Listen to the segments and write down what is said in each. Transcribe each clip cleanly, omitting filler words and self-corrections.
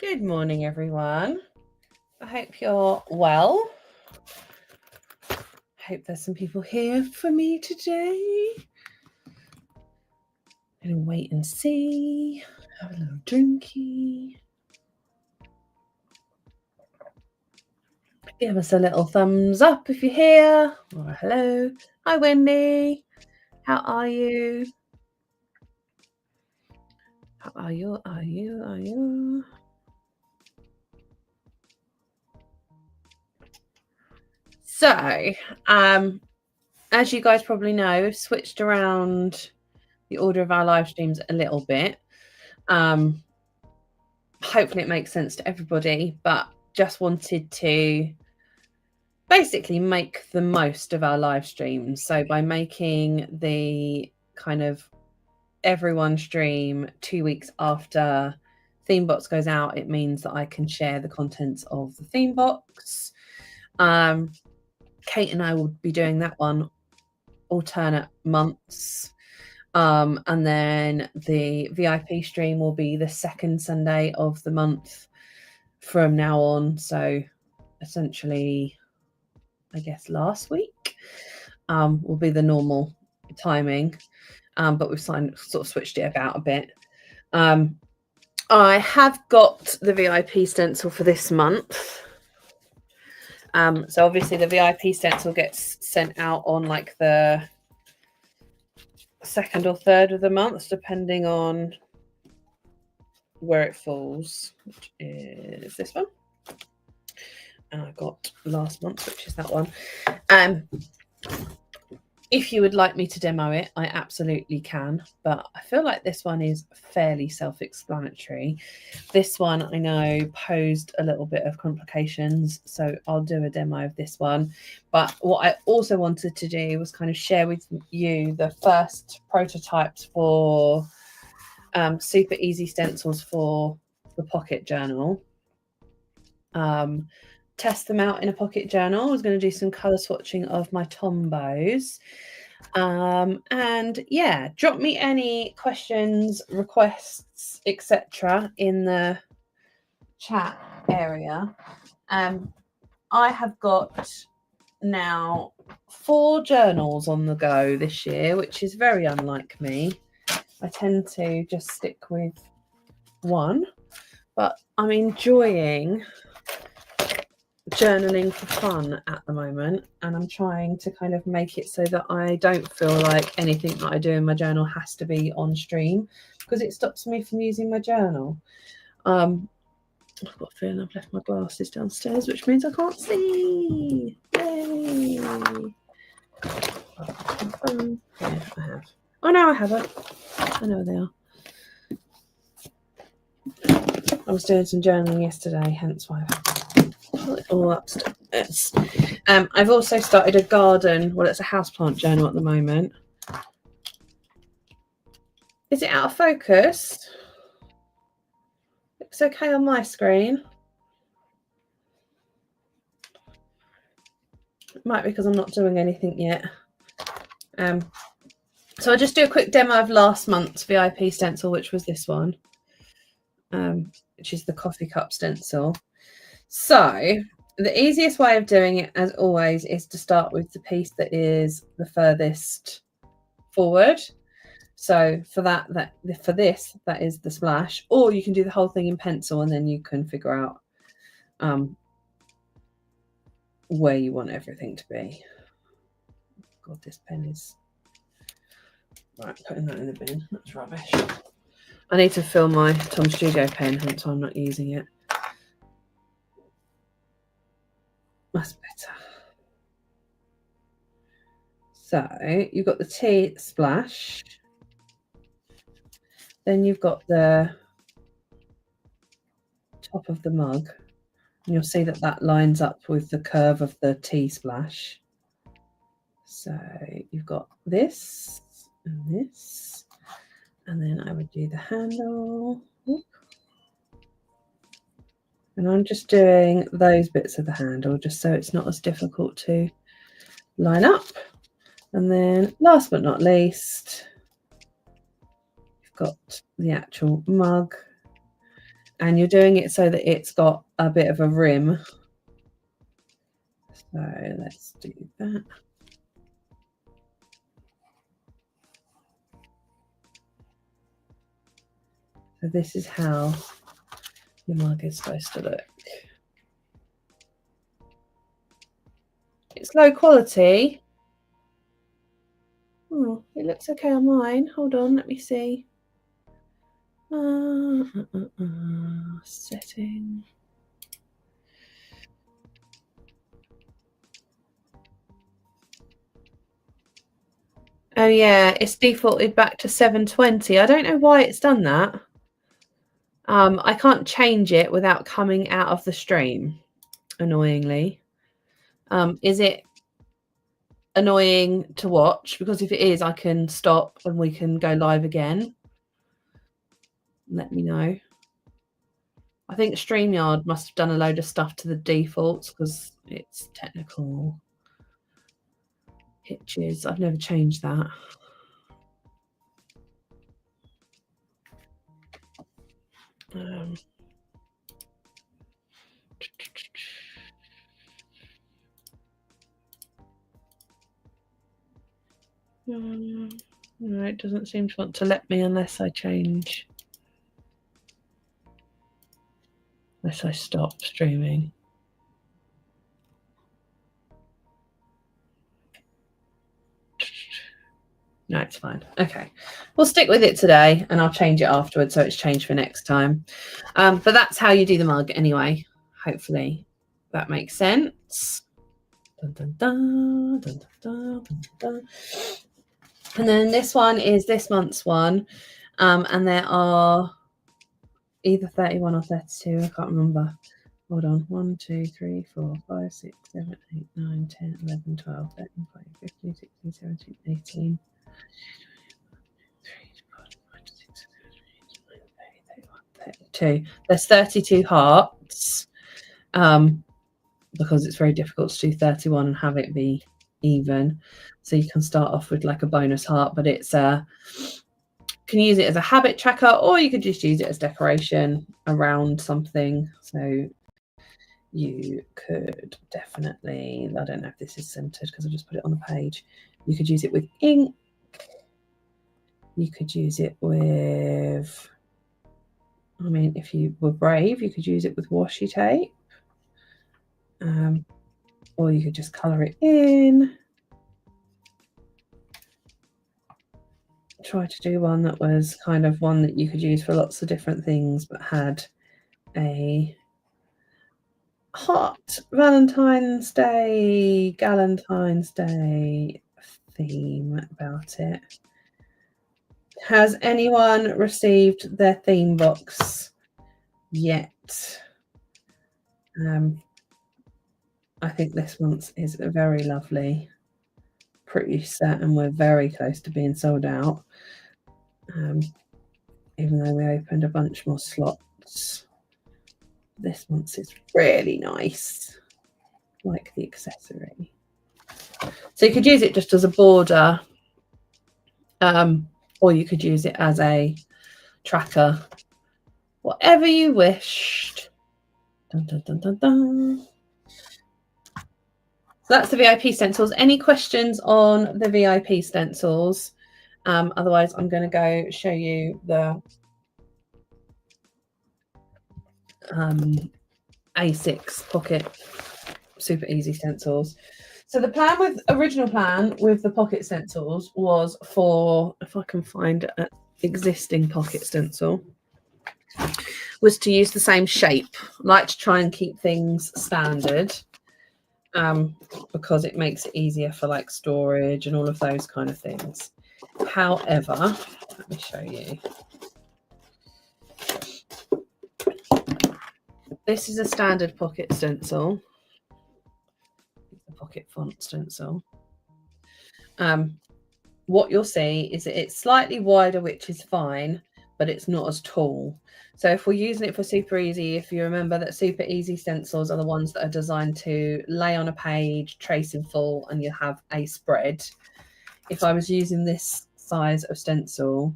Good morning, everyone. I hope you're well. I hope there's some people here for me today. I'm going to wait and see. Have a little drinky. Give us a little thumbs up if you're here. Or a hello. Hi, Wendy. How are you? How are you? So, as you guys probably know, we've switched around the order of our live streams a little bit. Hopefully it makes sense to everybody, but just wanted to basically make the most of our live streams. So by making the kind of everyone stream 2 weeks after theme box goes out, it means that I can share the contents of the theme box. Kate and I will be doing that one alternate months. And then the VIP stream will be the second Sunday of the month from now on. So essentially, I guess last week will be the normal timing. But we've sort of switched it about a bit. I have got the VIP stencil for this month. So obviously the VIP stencil gets sent out on like the second or third of the month, depending on where it falls, which is this one. And I got last month, which is that one. If you would like me to demo it, I absolutely can, but I feel like this one is fairly self-explanatory. This one I know posed a little bit of complications, so I'll do a demo of this one. But what I also wanted to do was kind of share with you the first prototypes for super easy stencils for the pocket journal. Test them out in a pocket journal. I was going to do some color swatching of my Tombos. And yeah, drop me any questions, requests, etc. in the chat area. I have got now 4 journals on the go this year, which is very unlike me. I tend to just stick with one, but I'm enjoying journaling for fun at the moment, and I'm trying to kind of make it so that I don't feel like anything that I do in my journal has to be on stream, because it stops me from using my journal. I've got a feeling I've left my glasses downstairs, which means I can't see. Yay! Yeah, I have. Oh no, I haven't. I know they are. I was doing some journaling yesterday, hence why I've put it all upstairs. I've also started a garden. Well, it's a houseplant journal at the moment. Is it out of focus? Looks okay on my screen. It might be because I'm not doing anything yet. So I'll just do a quick demo of last month's VIP stencil, which was this one, which is the coffee cup stencil. So the easiest way of doing it, as always, is to start with the piece that is the furthest forward. So for that is the splash, or you can do the whole thing in pencil, and then you can figure out where you want everything to be. God, this pen is right. Putting that in the bin. That's rubbish. I need to fill my Tom Studio pen, hence I'm not using it. That's better. So you've got the tea splash. Then you've got the top of the mug, and you'll see that that lines up with the curve of the tea splash. So you've got this and this, and then I would do the handle. And I'm just doing those bits of the handle just so it's not as difficult to line up. And then last but not least, you've got the actual mug. And you're doing it so that it's got a bit of a rim. So let's do that. So this is how your mug is supposed to look. It's low quality. Oh, it looks okay on mine. Hold on, let me see. Setting. Oh yeah, it's defaulted back to 720. I don't know why it's done that. I can't change it without coming out of the stream, annoyingly. Is it annoying to watch? Because if it is, I can stop and we can go live again. Let me know. I think StreamYard must have done a load of stuff to the defaults because it's technical hitches. I've never changed that. No, it doesn't seem to want to let me unless I change. Unless I stop streaming. No, it's fine. Okay. We'll stick with it today and I'll change it afterwards so it's changed for next time. But that's how you do the mug anyway. Hopefully that makes sense. Dun, dun, dun, dun, dun, dun, dun. And then this one is this month's one. And there are either 31 or 32. I can't remember. Hold on. 1, 2, 3, 4, 5, 6, 7, 8, 9, 10, 11, 12, 13, 14, 15, 16, 17, 18. 32. There's 32 hearts because it's very difficult to do 31 and have it be even. So you can start off with like a bonus heart, but it's can use it as a habit tracker, or you could just use it as decoration around something. So you could definitely, I don't know if this is centered because I just put it on the page. You could use it with ink. You could use it with, I mean, if you were brave, you could use it with washi tape. Or you could just colour it in. Try to do one that was kind of one that you could use for lots of different things, but had a hot Valentine's Day, Galentine's Day theme about it. Has anyone received their theme box yet? I think this month's is very lovely. Pretty certain we're very close to being sold out. Even though we opened a bunch more slots. This month's is really nice. Like the accessory. So you could use it just as a border. Or you could use it as a tracker. Whatever you wished. Dun, dun, dun, dun, dun. So that's the VIP stencils. Any questions on the VIP stencils? Otherwise, I'm going to go show you the A6 pocket super easy stencils. So the plan with original plan with the pocket stencils was for, if I can find an existing pocket stencil, was to use the same shape. I like to try and keep things standard. Because it makes it easier for like storage and all of those kind of things. However, let me show you. This is a standard pocket stencil. It's a pocket font stencil. What you'll see is that it's slightly wider, which is fine, but it's not as tall. So if we're using it for super easy, if you remember that super easy stencils are the ones that are designed to lay on a page, trace in full, and you have a spread. If I was using this size of stencil,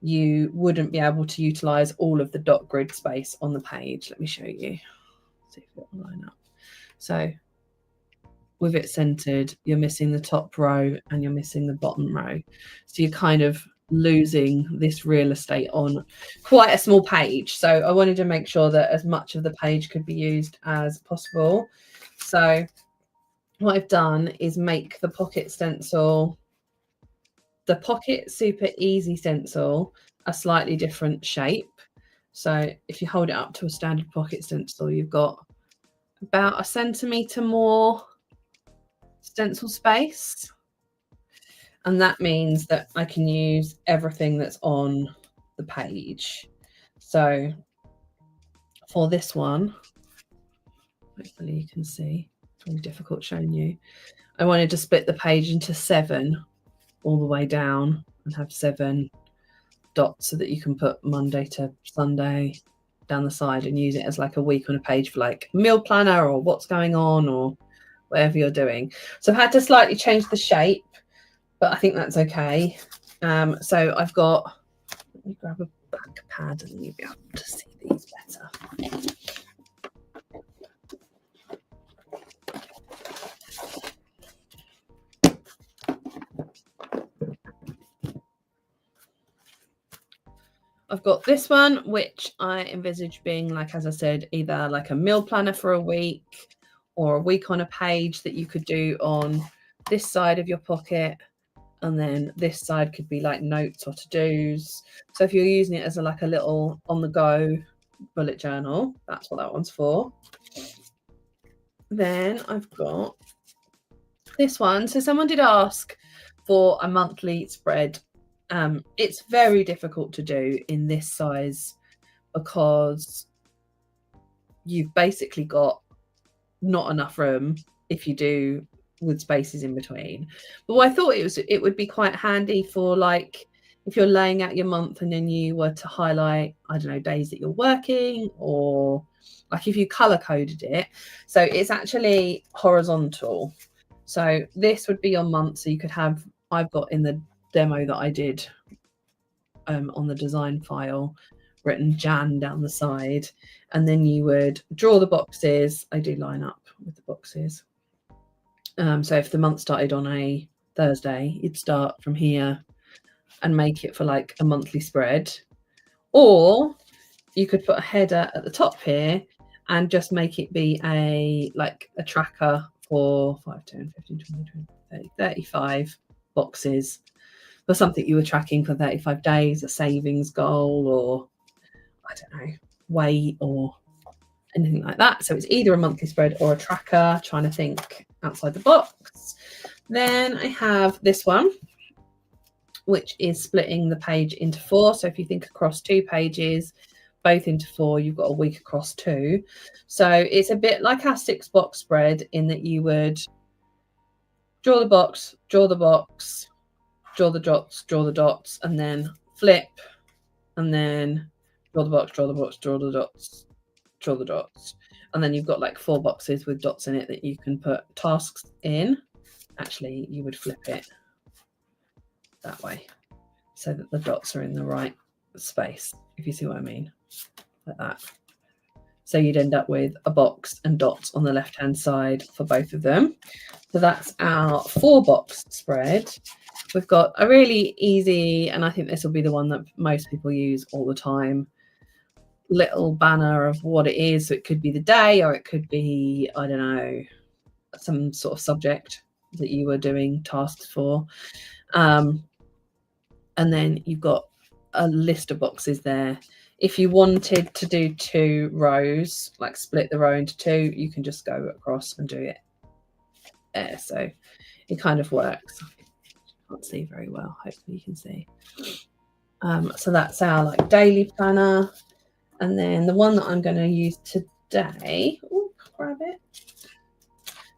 you wouldn't be able to utilize all of the dot grid space on the page. Let me show you. See if it will line up. So with it centered, you're missing the top row and you're missing the bottom row. So you're kind of losing this real estate on quite a small page. So I wanted to make sure that as much of the page could be used as possible. So what I've done is make the pocket stencil, the pocket super easy stencil, a slightly different shape. So if you hold it up to a standard pocket stencil, you've got about 1 centimetre more stencil space, and that means that I can use everything that's on the page. So for this one, hopefully you can see, it's really difficult showing you, I wanted to split the page into 7 all the way down and have 7 dots so that you can put Monday to Sunday down the side and use it as like a week on a page for like meal planner or what's going on or whatever you're doing. So I've had to slightly change the shape, but I think that's okay. So I've got, let me grab a back pad and then you'll be able to see these better. I've got this one, which I envisage being like, as I said, either like a meal planner for a week or a week on a page that you could do on this side of your pocket. And then this side could be like notes or to-dos. So if you're using it as a, like a little on-the-go bullet journal, that's what that one's for. Then I've got this one. So someone did ask for a monthly spread. It's very difficult to do in this size because you've basically got not enough room if you do with spaces in between. But what I thought it would be quite handy for, like, if you're laying out your month and then you were to highlight, I don't know, days that you're working, or like if you color coded it. So it's actually horizontal. So this would be your month. So you could have, I've got in the demo that I did on the design file written Jan down the side, and then you would draw the boxes. I do line up with the boxes. So if the month started on a Thursday, you'd start from here and make it for like a monthly spread. Or you could put a header at the top here and just make it be a tracker for 5, 10, 15, 20, 30, 35 boxes for something you were tracking for 35 days, a savings goal, or I don't know, weight or anything like that. So it's either a monthly spread or a tracker, trying to think outside the box. Then I have this one, which is splitting the page into 4. So if you think across 2 pages, both into 4, you've got a week across 2. So it's a bit like our 6-box spread in that you would draw the box, draw the box, draw the dots, and then flip, and then draw the box, draw the box, draw the dots, draw the dots. And then you've got like 4 boxes with dots in it that you can put tasks in. Actually, you would flip it that way so that the dots are in the right space, if you see what I mean, like that. So you'd end up with a box and dots on the left-hand side for both of them. So that's our 4-box spread. We've got a really easy, and I think this will be the one that most people use all the time, little banner of what it is. So it could be the day, or it could be, I don't know, some sort of subject that you were doing tasks for. And then you've got a list of boxes there. If you wanted to do 2 rows, like split the row into 2, you can just go across and do it there. So it kind of works. I can't see very well. Hopefully you can see. So that's our like daily planner. And then the one that I'm going to use today, grab it,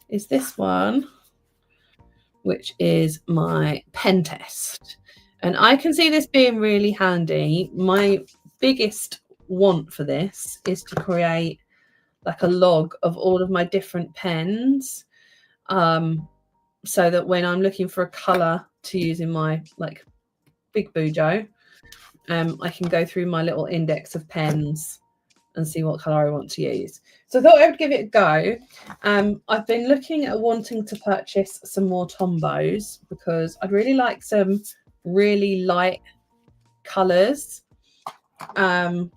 is this one, which is my pen test. And I can see this being really handy. My biggest want for this is to create like a log of all of my different pens, so that when I'm looking for a colour to use in my like Big Bujo, I can go through my little index of pens and see what colour I want to use. So I thought I would give it a go. I've been looking at wanting to purchase some more Tombos because I'd really like some really light colours. And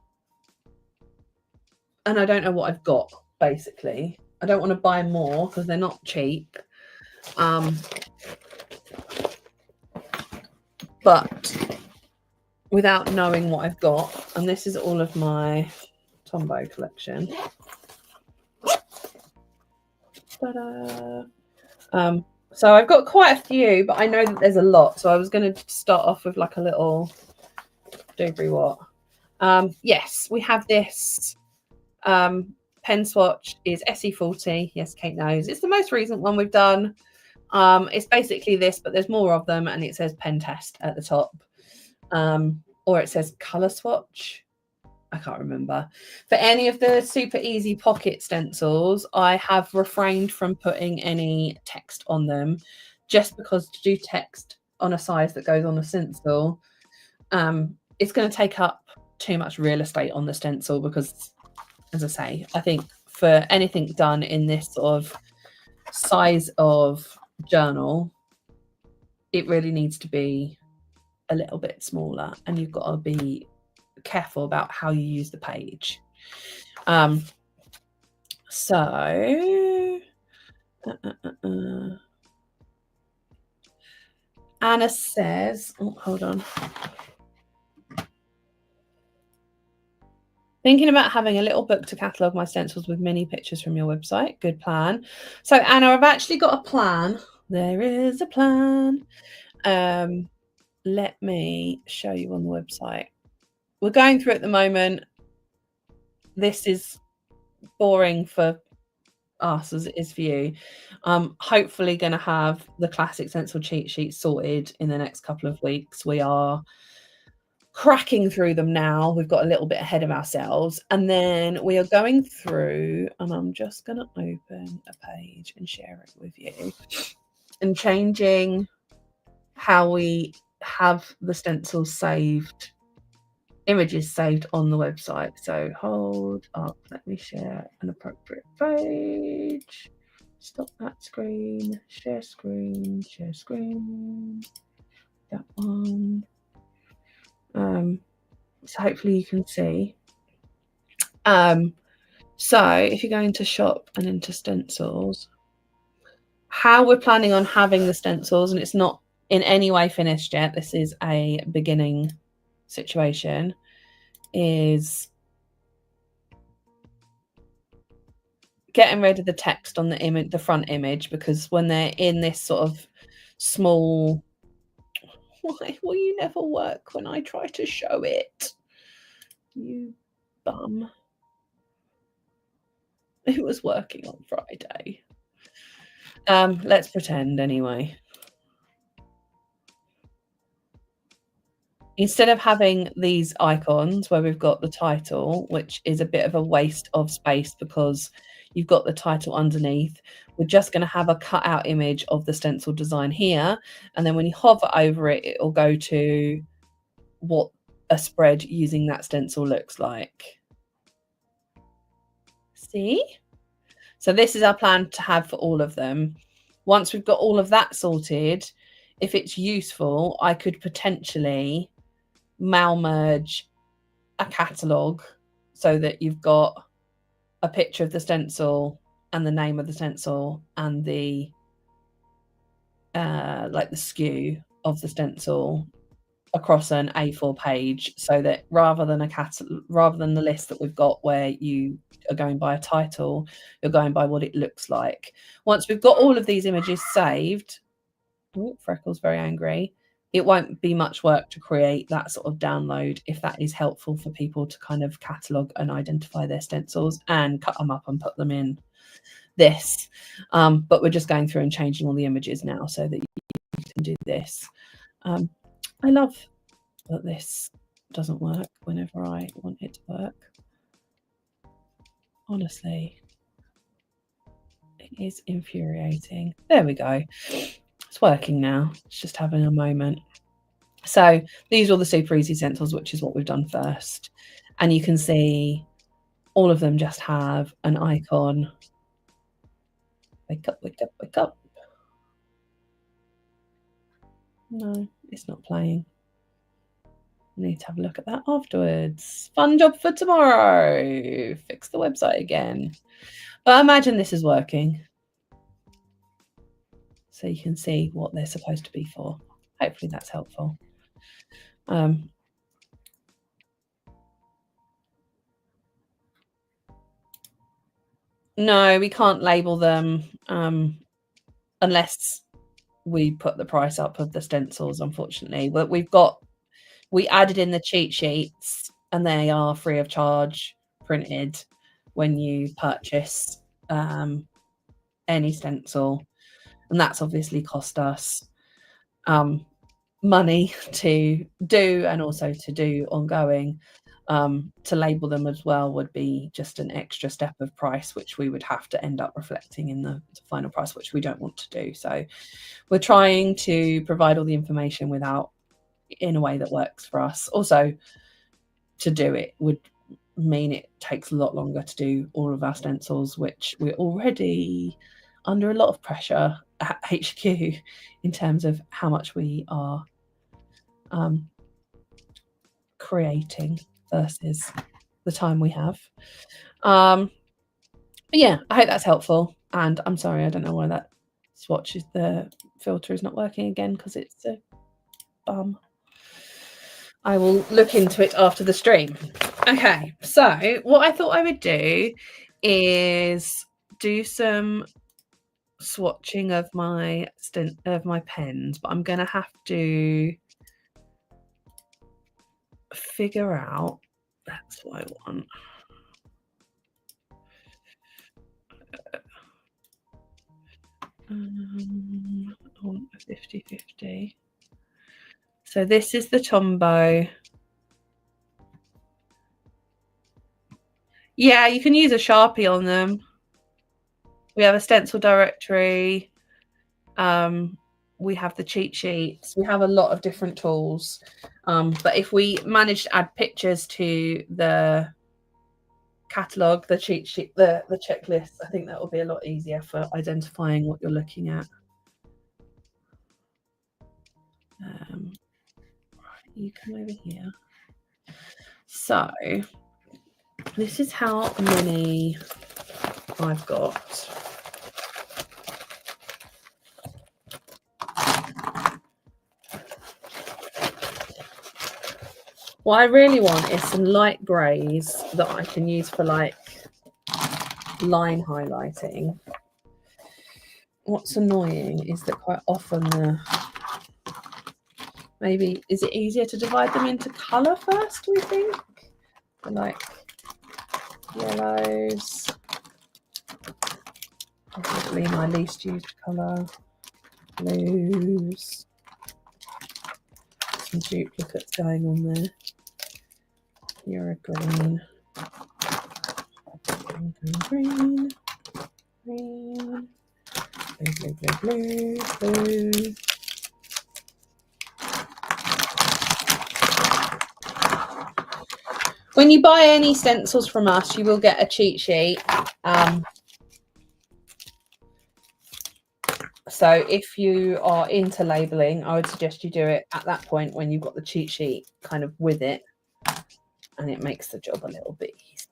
I don't know what I've got, basically. I don't want to buy more because they're not cheap. But without knowing what I've got, and this is all of my Tombow collection. So I've got quite a few, but I know that there's a lot. So I was going to start off with like a little doobry what. Yes, we have this pen swatch is SE40. Yes, Kate knows. It's the most recent one we've done. It's basically this, but there's more of them, and it says pen test at the top. Or it says color swatch. I can't remember. For any of the super easy pocket stencils, I have refrained from putting any text on them just because to do text on a size that goes on a stencil, it's going to take up too much real estate on the stencil because, as I say, I think for anything done in this sort of size of journal, it really needs to be a little bit smaller, and you've got to be careful about how you use the page. Anna says, oh, hold on. Thinking about having a little book to catalogue my stencils with mini pictures from your website. Good plan. So Anna, I've actually got a plan. There is a plan. Let me show you on the website. We're going through at the moment. This is boring for us as it is for you. Hopefully going to have the classic stencil cheat sheet sorted in the next couple of weeks. We are cracking through them now. We've got a little bit ahead of ourselves, and then we are going through, and I'm just going to open a page and share it with you, and changing how we have the stencils saved, images saved on the website. So hold up, let me share an appropriate page. Stop that screen, share screen, that one. So hopefully you can see. So if you're going to shop and into stencils, how we're planning on having the stencils, and it's not in any way finished yet, this is a beginning situation, is getting rid of the text on the image, the front image, because when they're in this sort of small, why will you never work when I try to show it, you bum? It was working on Friday. Let's pretend anyway. Instead of having these icons where we've got the title, which is a bit of a waste of space because you've got the title underneath, we're just going to have a cutout image of the stencil design here. And then when you hover over it, it will go to what a spread using that stencil looks like. See? So this is our plan to have for all of them. Once we've got all of that sorted, if it's useful, I could potentially merge a catalogue so that you've got a picture of the stencil and the name of the stencil and the like the SKU of the stencil across an A4 page, so that rather than the list that we've got where you are going by a title, you're going by what it looks like. Once we've got all of these images saved, Freckle's very angry, it won't be much work to create that sort of download if that is helpful for people to kind of catalogue and identify their stencils and cut them up and put them in this. But we're just going through and changing all the images now so that you can do this. I love that this doesn't work whenever I want it to work. Honestly, it is infuriating. There we go. It's working now. It's just having a moment. So these are all the super easy stencils, which is what we've done first. And you can see all of them just have an icon. Wake up, wake up, wake up. No, it's not playing. I need to have a look at that afterwards. Fun job for tomorrow. Fix the website again. But imagine this is working. So you can see what they're supposed to be for. Hopefully that's helpful. No, we can't label them unless we put the price up of the stencils, unfortunately. But we added in the cheat sheets and they are free of charge printed when you purchase any stencil. And that's obviously cost us money to do and also to do ongoing. To label them as well would be just an extra step of price, which we would have to end up reflecting in the final price, which we don't want to do. So we're trying to provide all the information without in a way that works for us. Also, to do it would mean it takes a lot longer to do all of our stencils, which we're already under a lot of pressure at HQ in terms of how much we are creating versus the time we have. Yeah, I hope that's helpful. And I'm sorry, I don't know why that swatch is the filter is not working again because it's a bum. I will look into it after the stream. Okay, so what I thought I would do is do some swatching of my pens, but I'm going to have to figure out. That's what I want. I want a 50-50. So this is the Tombow. Yeah, you can use a Sharpie on them. We have a stencil directory. We have the cheat sheets. We have a lot of different tools. But if we manage to add pictures to the catalogue, the cheat sheet, the checklist, I think that will be a lot easier for identifying what you're looking at. Right, you come over here. So this is how many I've got. What I really want is some light greys that I can use for like line highlighting. What's annoying is that quite often maybe is it easier to divide them into colour first, do we think? Like yellows, probably my least used colour, blues, some duplicates going on there. You're a green, green, green, blue, blue, blue, blue, blue. When you buy any stencils from us, you will get a cheat sheet. So if you are into labeling, I would suggest you do it at that point when you've got the cheat sheet kind of with it, and it makes the job a little bit easier.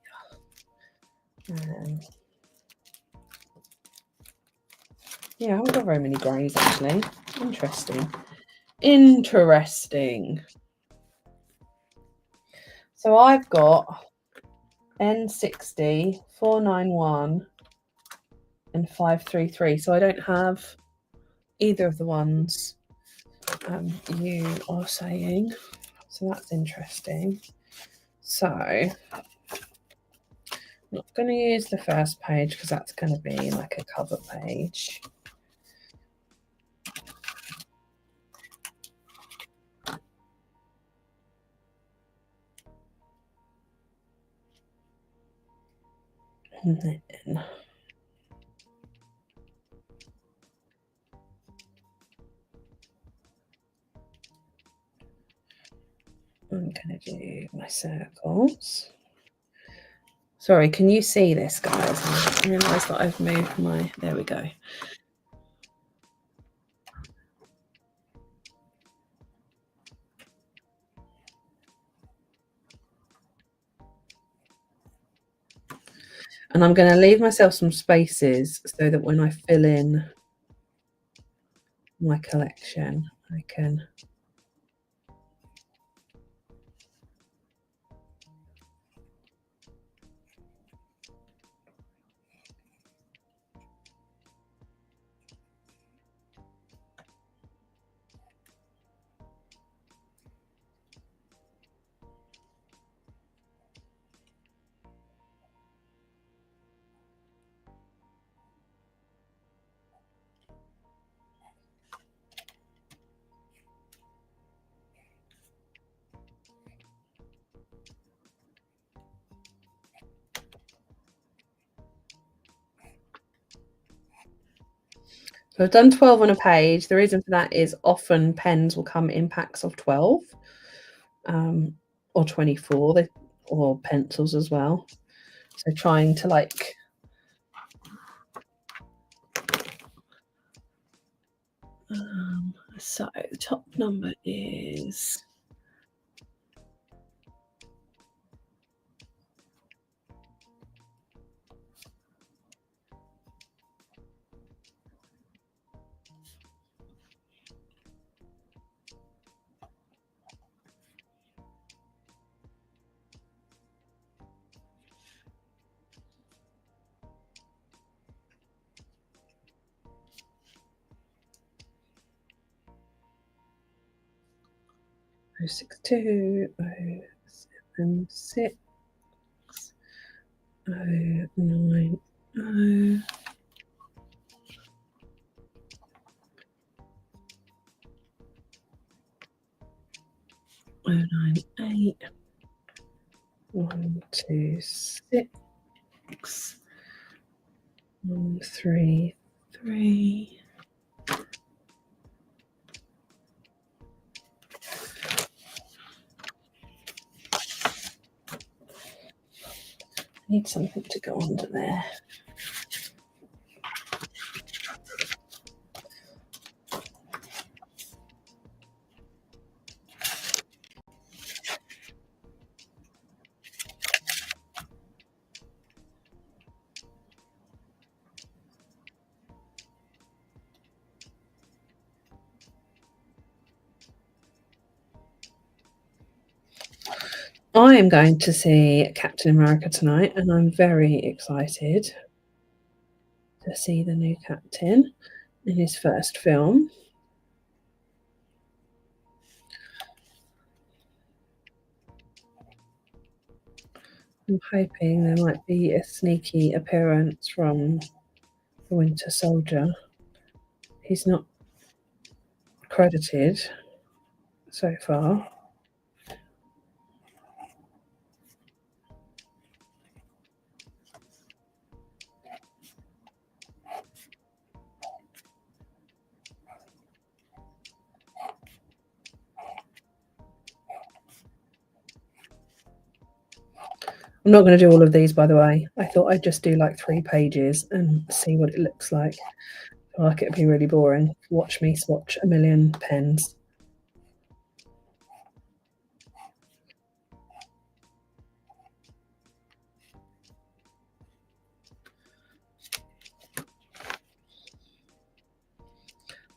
Yeah, I haven't got very many greys actually. Interesting. So I've got N60, 491 and 533. So I don't have either of the ones you are saying. So that's interesting. So I'm not going to use the first page because that's going to be like a cover page. And then going to do my circles. Sorry, can you see this, guys? I realise that I've moved my... There we go. And I'm going to leave myself some spaces so that when I fill in my collection, I can... So I've done 12 on a page. The reason for that is often pens will come in packs of 12 or 24, or pencils as well. So trying to like... so the top number is... Oh, 62, 076, 090, 098, 126, 133. Need something to go under there. I am going to see Captain America tonight, and I'm very excited to see the new Captain in his first film. I'm hoping there might be a sneaky appearance from the Winter Soldier. He's not credited so far. I'm not going to do all of these, by the way. I thought I'd just do like 3 pages and see what it looks like. I feel like it'd be really boring. Watch me swatch a million pens.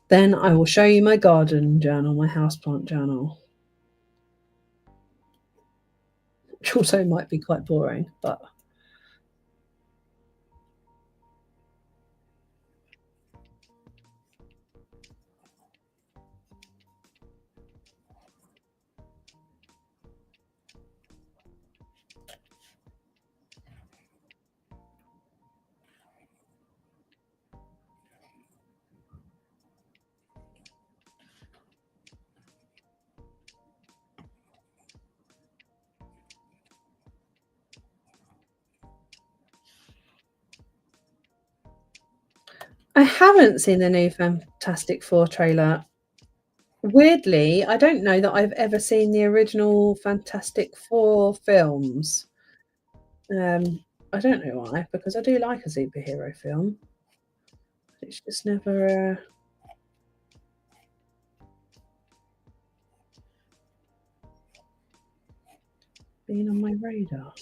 Then I will show you my garden journal, my houseplant journal, which also might be quite boring, but... I haven't seen the new Fantastic Four trailer. Weirdly, I don't know that I've ever seen the original Fantastic Four films. I don't know why, because I do like a superhero film. It's just never been on my radar.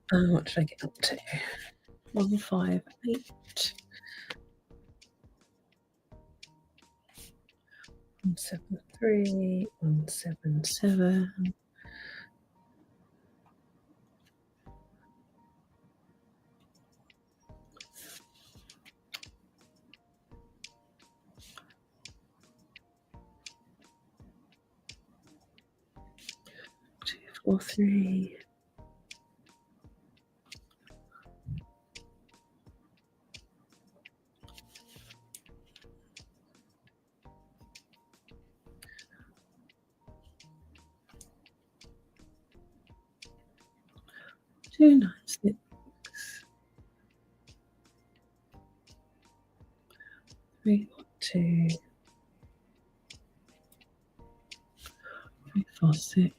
What should I get up to? 158. 173. 177. 243. 296. 342. 346.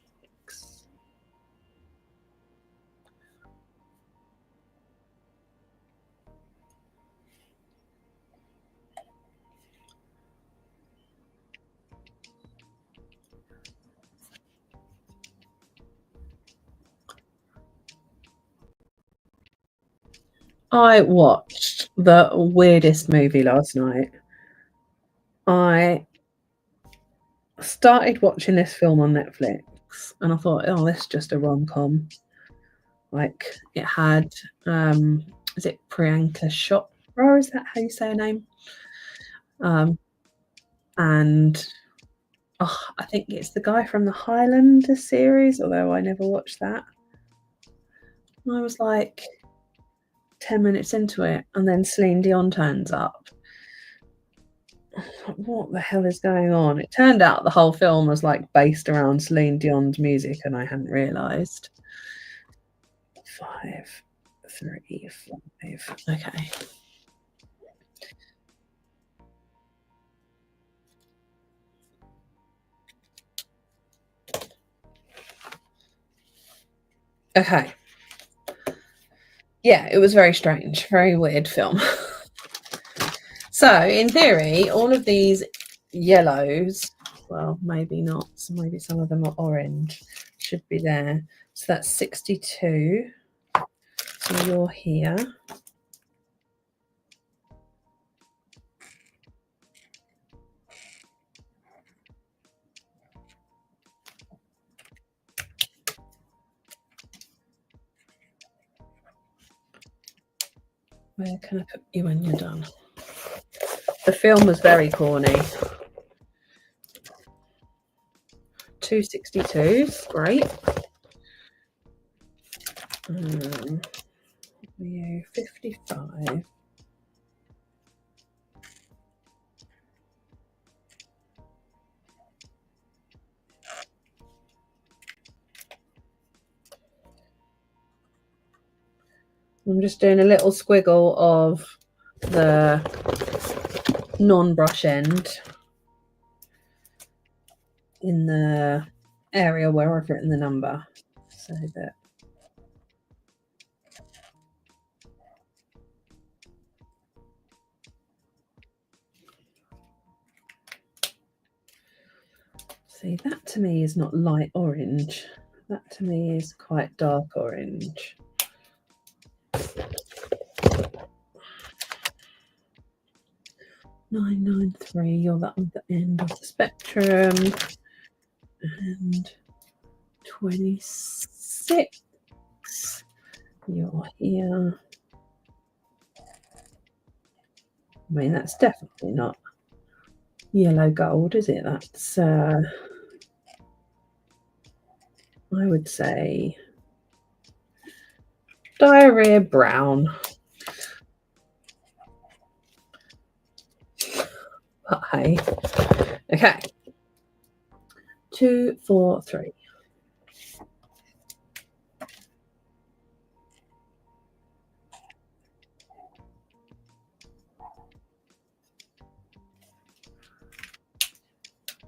I watched the weirdest movie last night. I started watching this film on Netflix and I thought, oh, this is just a rom-com. Like it had is it Priyanka Chopra? Is that how you say her name? And I think it's the guy from the Highlander series, although I never watched that. I was like 10 minutes into it, and then Celine Dion turns up. What the hell is going on? It turned out the whole film was like based around Celine Dion's music, and I hadn't realised. 5, 3, 5. Okay. Okay. Yeah, it was very strange, very weird film. So, in theory, all of these yellows, well, maybe not, so maybe some of them are orange, should be there. So that's 62. So you're here. Where can I put you when you're done? The film was very corny. 262s, great. You 55. I'm just doing a little squiggle of the non-brush end in the area where I've written the number, so that see, that to me is not light orange. That to me is quite dark orange. 993, you're that on the end of the spectrum. And 26, you're here. I mean, that's definitely not yellow gold, is it? That's I would say diarrhea brown. But hey, okay. 2, 4, 3.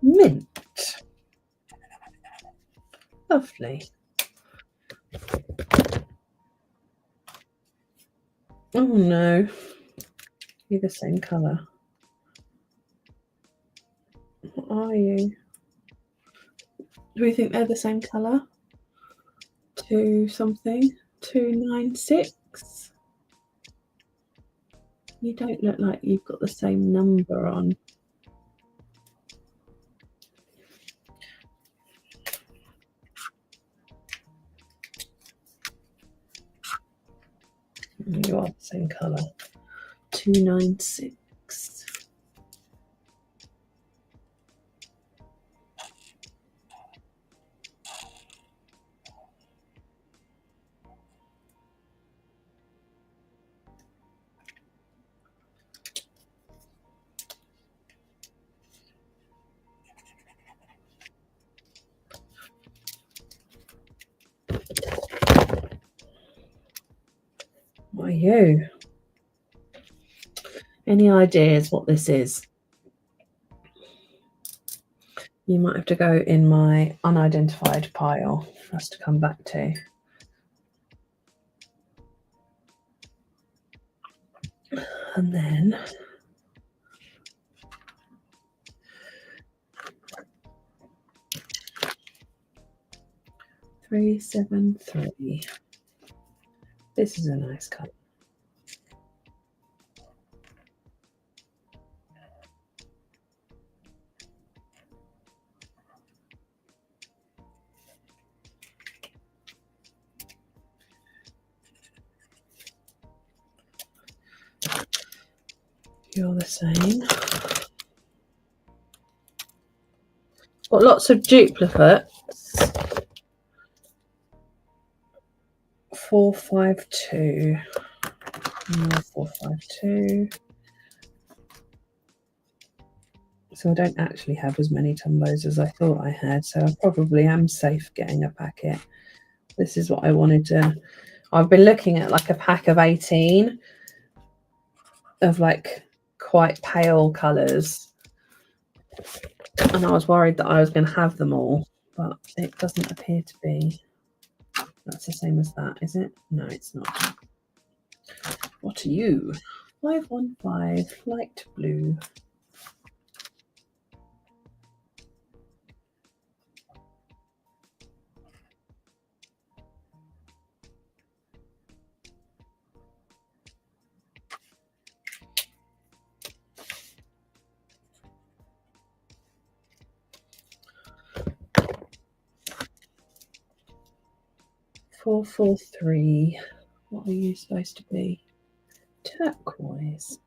Mint. Lovely. Oh no, you're the same colour. What are you? Do we think they're the same colour? 2 something? 296? You don't look like you've got the same number on. You are the same colour. 296. What are you? Any ideas what this is? You might have to go in my unidentified pile for us to come back to. And then three, 7, 3. This is a nice colour. You're the same. Got lots of duplicates. 452. 452. So I don't actually have as many tumbos as I thought I had, so I probably am safe getting a packet. This is what I wanted to. I've been looking at like a pack of 18 of like quite pale colours, and I was worried that I was going to have them all, but it doesn't appear to be. That's the same as that, is it? No, it's not. What are you? 515 light blue. Four, 4, 3. What are you supposed to be? Turquoise.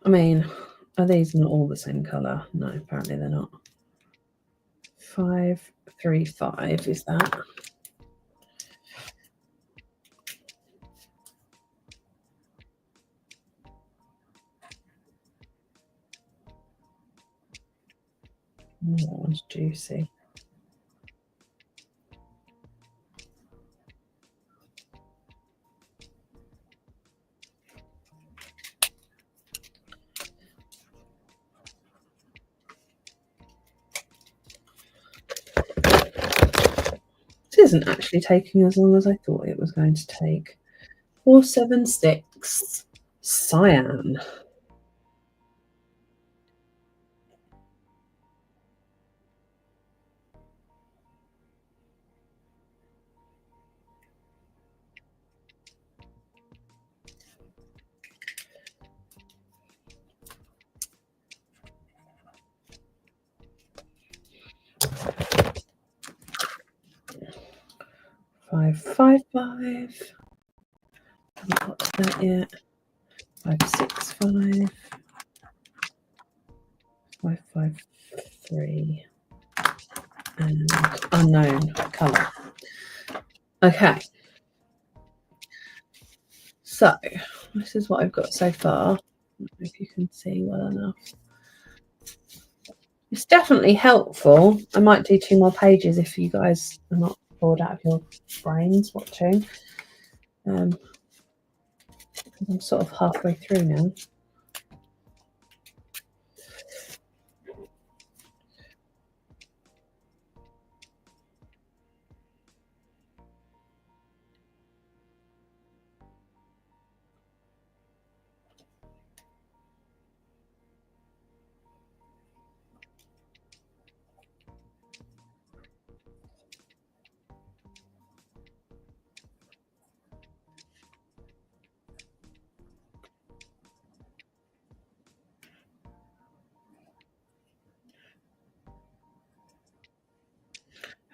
I mean, are these not all the same colour? No, apparently they're not. 535 is that? Oh, that one's juicy. This isn't actually taking as long as I thought it was going to take. 476 cyan. Five, 555. Haven't got to that yet. 565. 553. And unknown colour. Okay. So this is what I've got so far. if you can see well enough. It's definitely helpful. I might do 2 more pages if you guys are not bored out of your brains watching. I'm sort of halfway through now.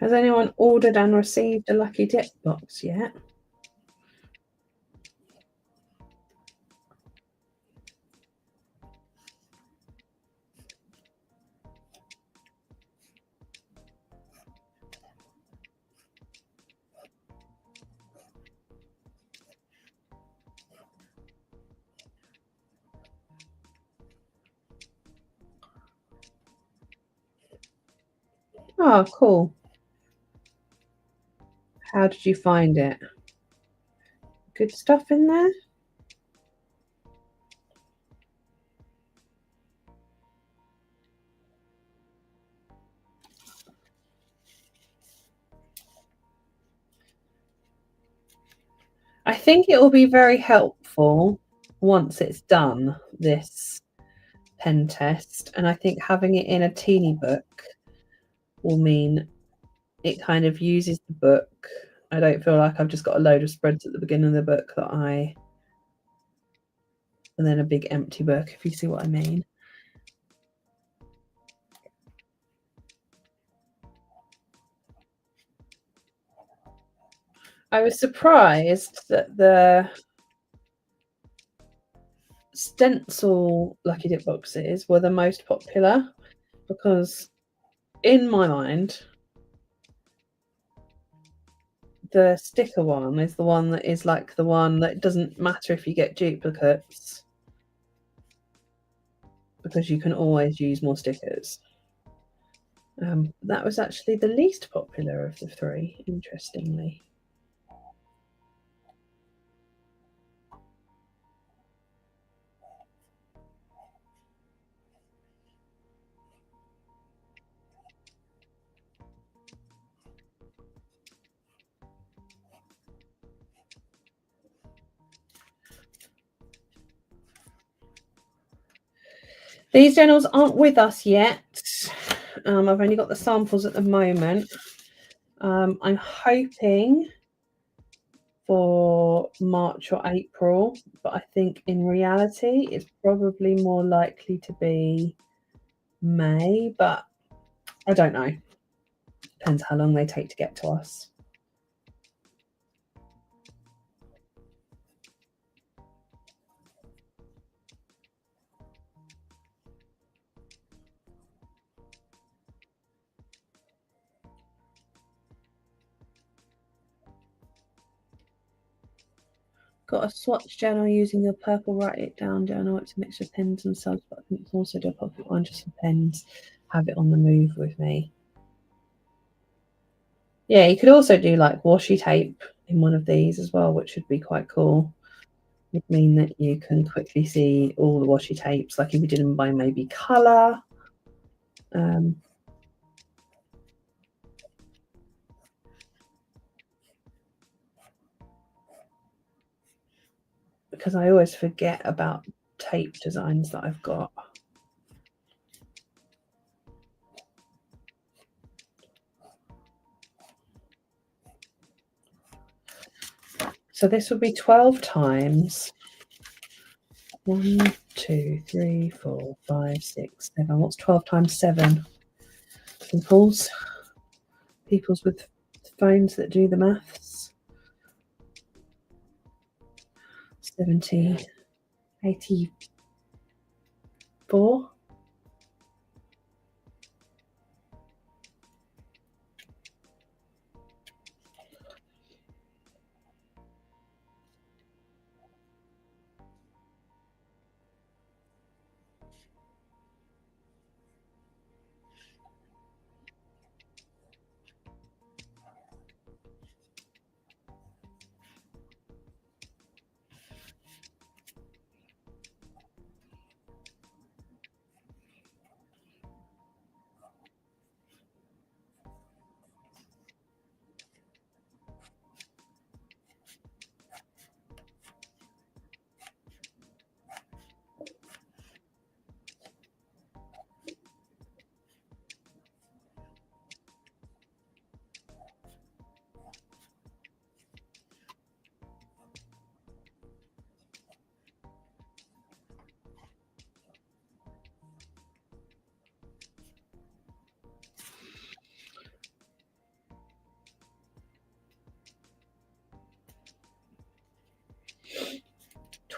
Has anyone ordered and received a lucky dip box yet? Oh, cool. How did you find it? Good stuff in there? I think it will be very helpful once it's done, this pen test, and I think having it in a teeny book will mean it kind of uses the book. I don't feel like I've just got a load of spreads at the beginning of the book and then a big empty book, if you see what I mean. I was surprised that the stencil lucky dip boxes were the most popular, because in my mind the sticker one is the one that is like the one that doesn't matter if you get duplicates, because you can always use more stickers. That was actually the least popular of the 3, interestingly. These journals aren't with us yet. I've only got the samples at the moment. I'm hoping for March or April, but I think in reality it's probably more likely to be May, but I don't know. Depends how long they take to get to us. Got a swatch journal using your purple write it down journal. It's a mixture of pens and subs, but I think it's also do a pocket one just for pens. Have it on the move with me. Yeah, you could also do like washi tape in one of these as well, which would be quite cool. It would mean that you can quickly see all the washi tapes, like if you did them by maybe colour. Because I always forget about tape designs that I've got. So this would be 12 times 1, 2, 3, 4, 5, 6, 7. What's 12 times 7? People's with phones that do the maths. 70, 84.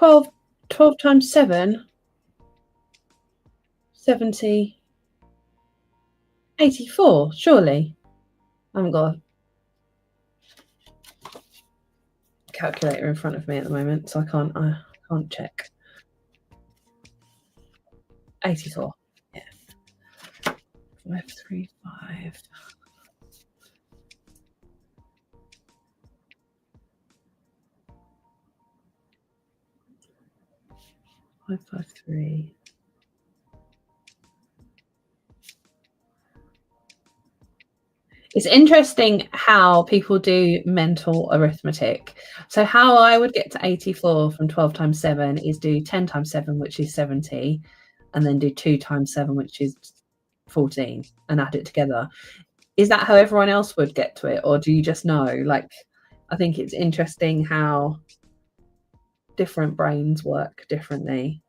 12 times 7, 70, 84, surely. I haven't got a calculator in front of me at the moment, so I can't check. 84. Yeah. 535. 553. It's interesting how people do mental arithmetic. So how I would get to 84 from 12 times 7 is do 10 times 7, which is 70, and then do 2 times 7, which is 14, and add it together. Is that how everyone else would get to it, or do you just know? Like, I think it's interesting how different brains work differently.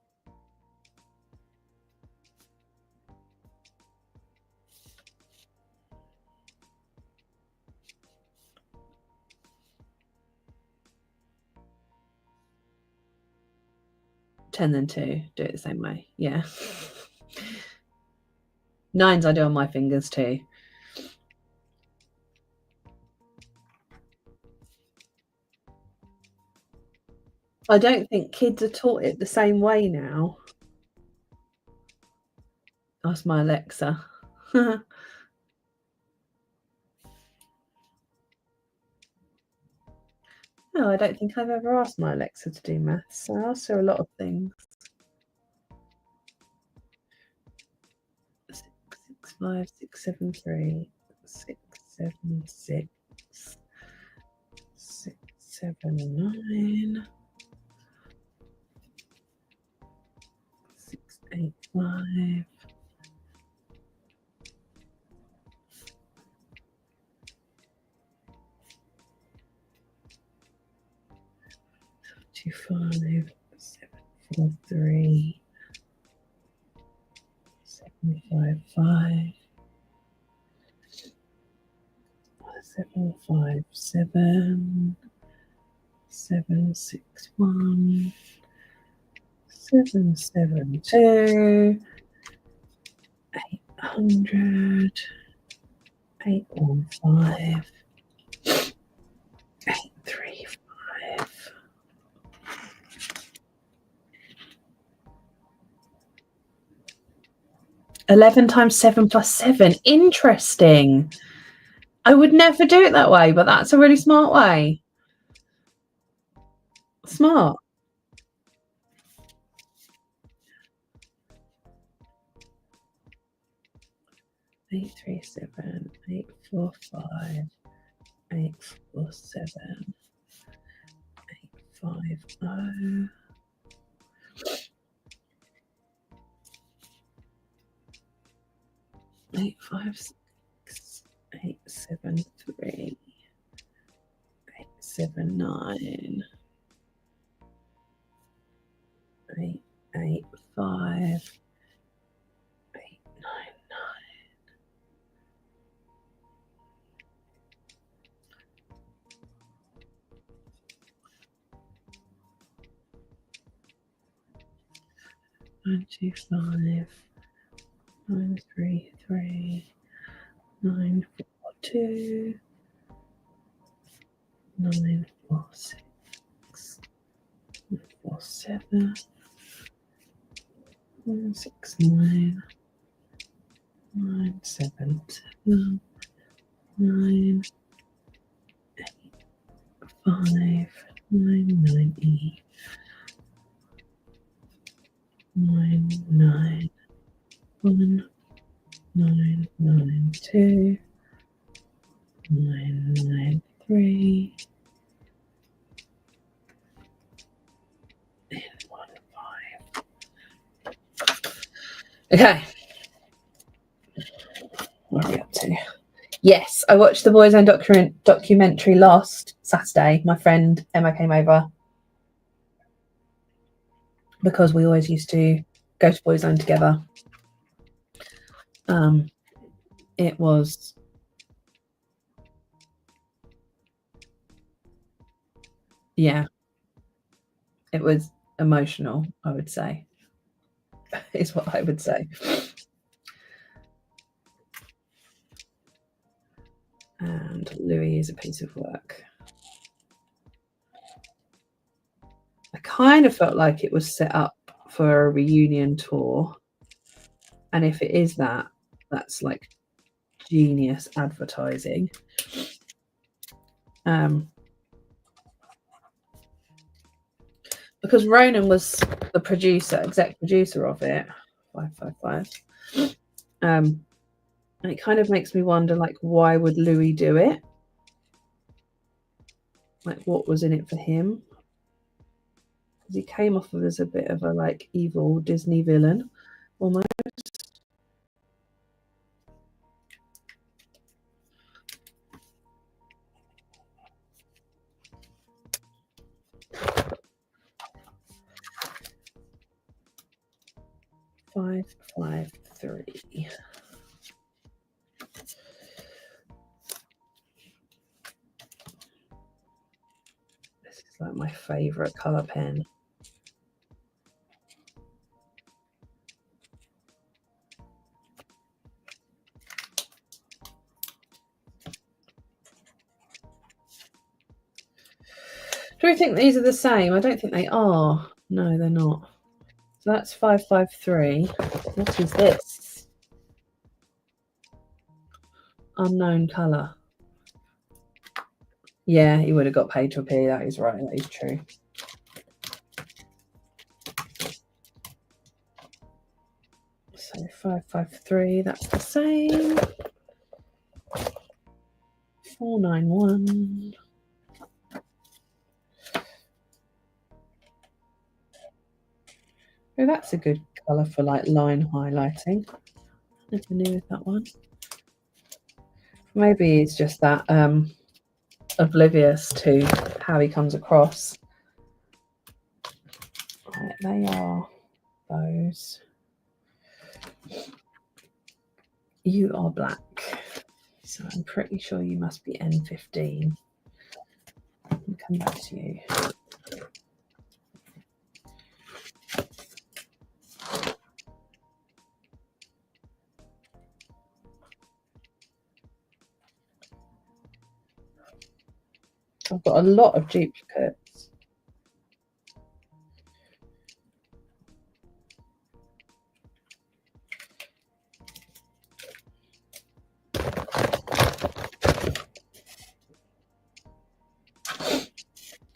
Ten then 2, do it the same way. Yeah. 9s I do on my fingers too. I don't think kids are taught it the same way now. Ask my Alexa. No, I don't think I've ever asked my Alexa to do maths. I ask her a lot of things. 6, 6, 5, 6, 7, 3, 6, 7, 6, 6, 7, 9, 6, 8, 5. 2, 5, 7, 4, 3, 7, 5, 5, 7, 5, 7, 7, 6, 1, 7, 7, 2, 800, 8, 1, 5, 8, 3, 5. 11 times 7 plus 7. Interesting. I would never do it that way, but that's a really smart way. Smart. 8, 3, 7, 8, 4, 5, 8, 4, 7, 8, 5, 0. 8, 5, 6, 8, 7, 3, 8, 7, 9, 8, 8, 5, 8, 9, 9, 2, 5, 9, 3, 3, 9, 4, 2, 9, 4, 6, 4, 7, 6, 9, 9, 7, 7, 9, 8, 5, 9, 9, 8, 9, 9, 1, 9, 9, 2, 9, 9, 3, and 1, 5. Okay. What are we up to? Yes, I watched the Boys Own documentary last Saturday. My friend Emma came over because we always used to go to Boys Own together. It was it was emotional, I would say, is what I would say. And Louis is a piece of work. I kind of felt like it was set up for a reunion tour. And if it is that, that's like genius advertising. Because Ronan was the producer, exec producer of it, 555. And it kind of makes me wonder, like, why would Louis do it? Like, what was in it for him? Because he came off as a bit of a like evil Disney villain, almost. Five, 5, 3. This is like my favorite color pen. Do we think these are the same? I don't think they are. No, they're not. So that's 553. What is this? Unknown color. Yeah, he would have got paid to appear. That is right. That is true. So 553. That's the same. 491. Oh, that's a good colour for like line highlighting. Never knew with that one. Maybe it's just that oblivious to how he comes across. Right, they are those. You are black, so I'm pretty sure you must be N15. I'll come back to you. I've got a lot of duplicates.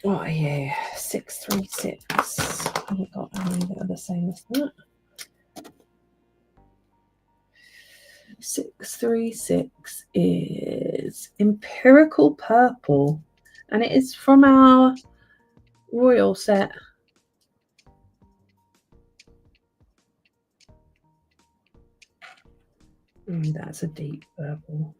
What are you? 636. I haven't got any that are the same as that. 636 is Empirical Purple, and it is from our Royal set. That's a deep purple.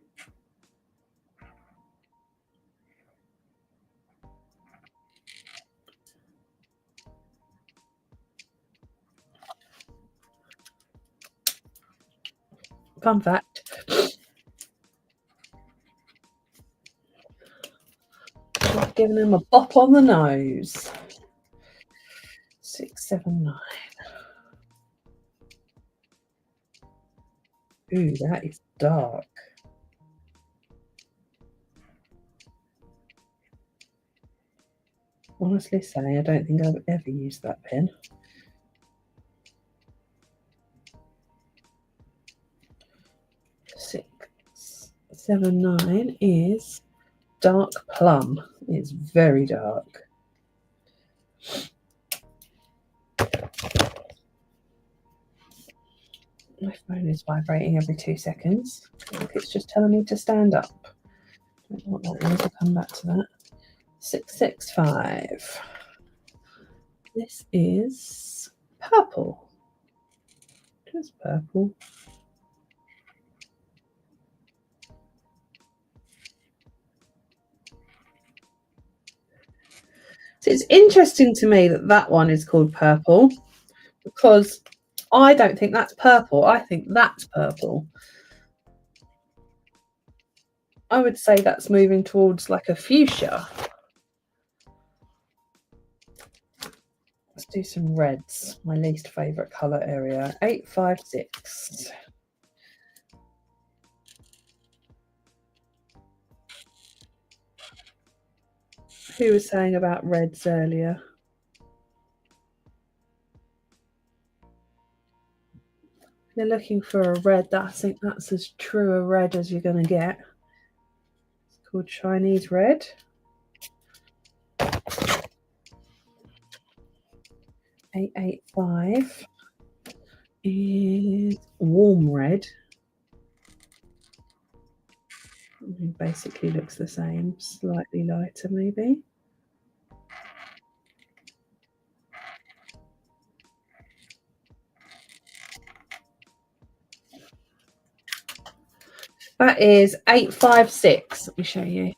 Fun fact. I've given him a bop on the nose. 679. Ooh, that is dark. Honestly saying, I don't think I've ever used that pen. 679 is dark plum. It's very dark. My phone is vibrating every 2 seconds. I think it's just telling me to stand up. I don't know what that is. I'll come back to that. 665. This is purple. Just purple. So it's interesting to me that that one is called purple, because I don't think that's purple. I think that's purple. I would say that's moving towards like a fuchsia. Let's do some reds, my least favourite colour area. 856. Who was saying about reds earlier? If you're looking for a red, I think that's as true a red as you're going to get. It's called Chinese red. 885 is warm red. It basically looks the same, slightly lighter maybe. That is 856. Let me show you.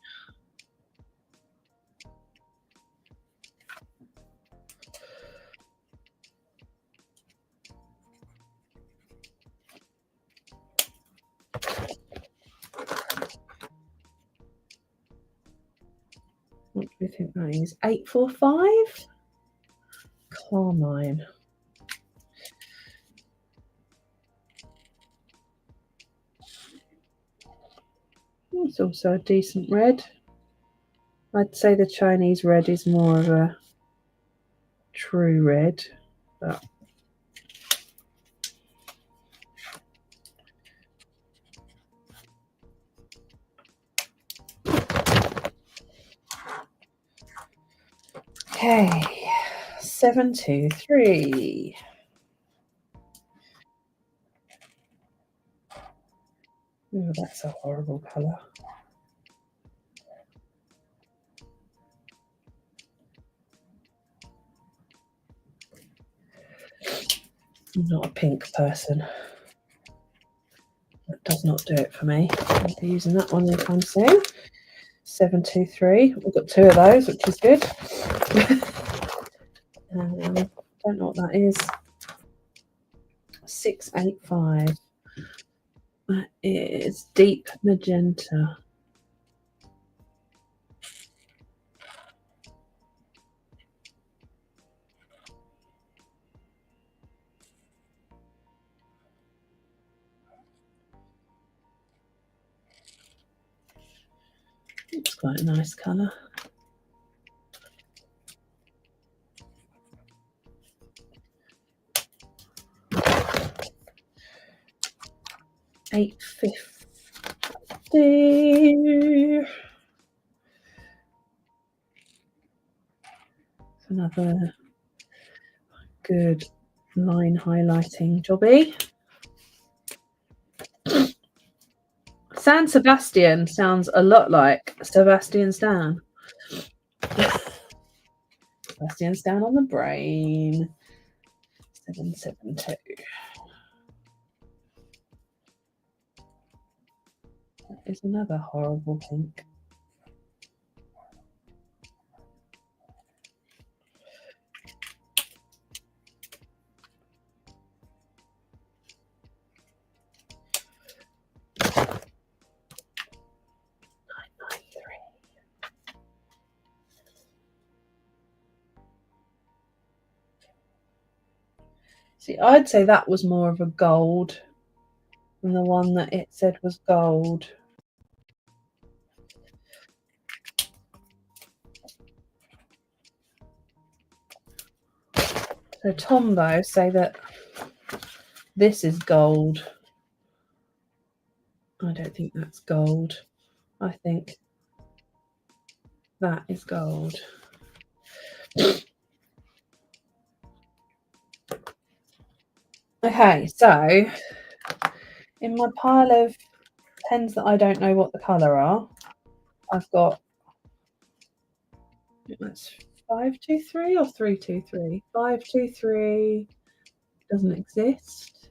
What do we think that is? 845? Carmine. It's also a decent red. I'd say the Chinese red is more of a true red, but okay. 723. Oh, that's a horrible colour. I'm not a pink person. That does not do it for me. I'll be using that one anytime soon. 723. We've got two of those, which is good. Don't know what that is. 685. That is deep magenta. It's quite a nice colour. $8.50. Another good line highlighting jobby. San Sebastian sounds a lot like Sebastian Stan. Sebastian Stan on the brain. 772. That is another horrible pink. See, I'd say that was more of a gold than the one that it said was gold. So Tombo say that this is gold. I don't think that's gold. I think that is gold. Okay, so in my pile of pens that I don't know what the colour are, I've got, that's 523 or 323. 523 doesn't exist.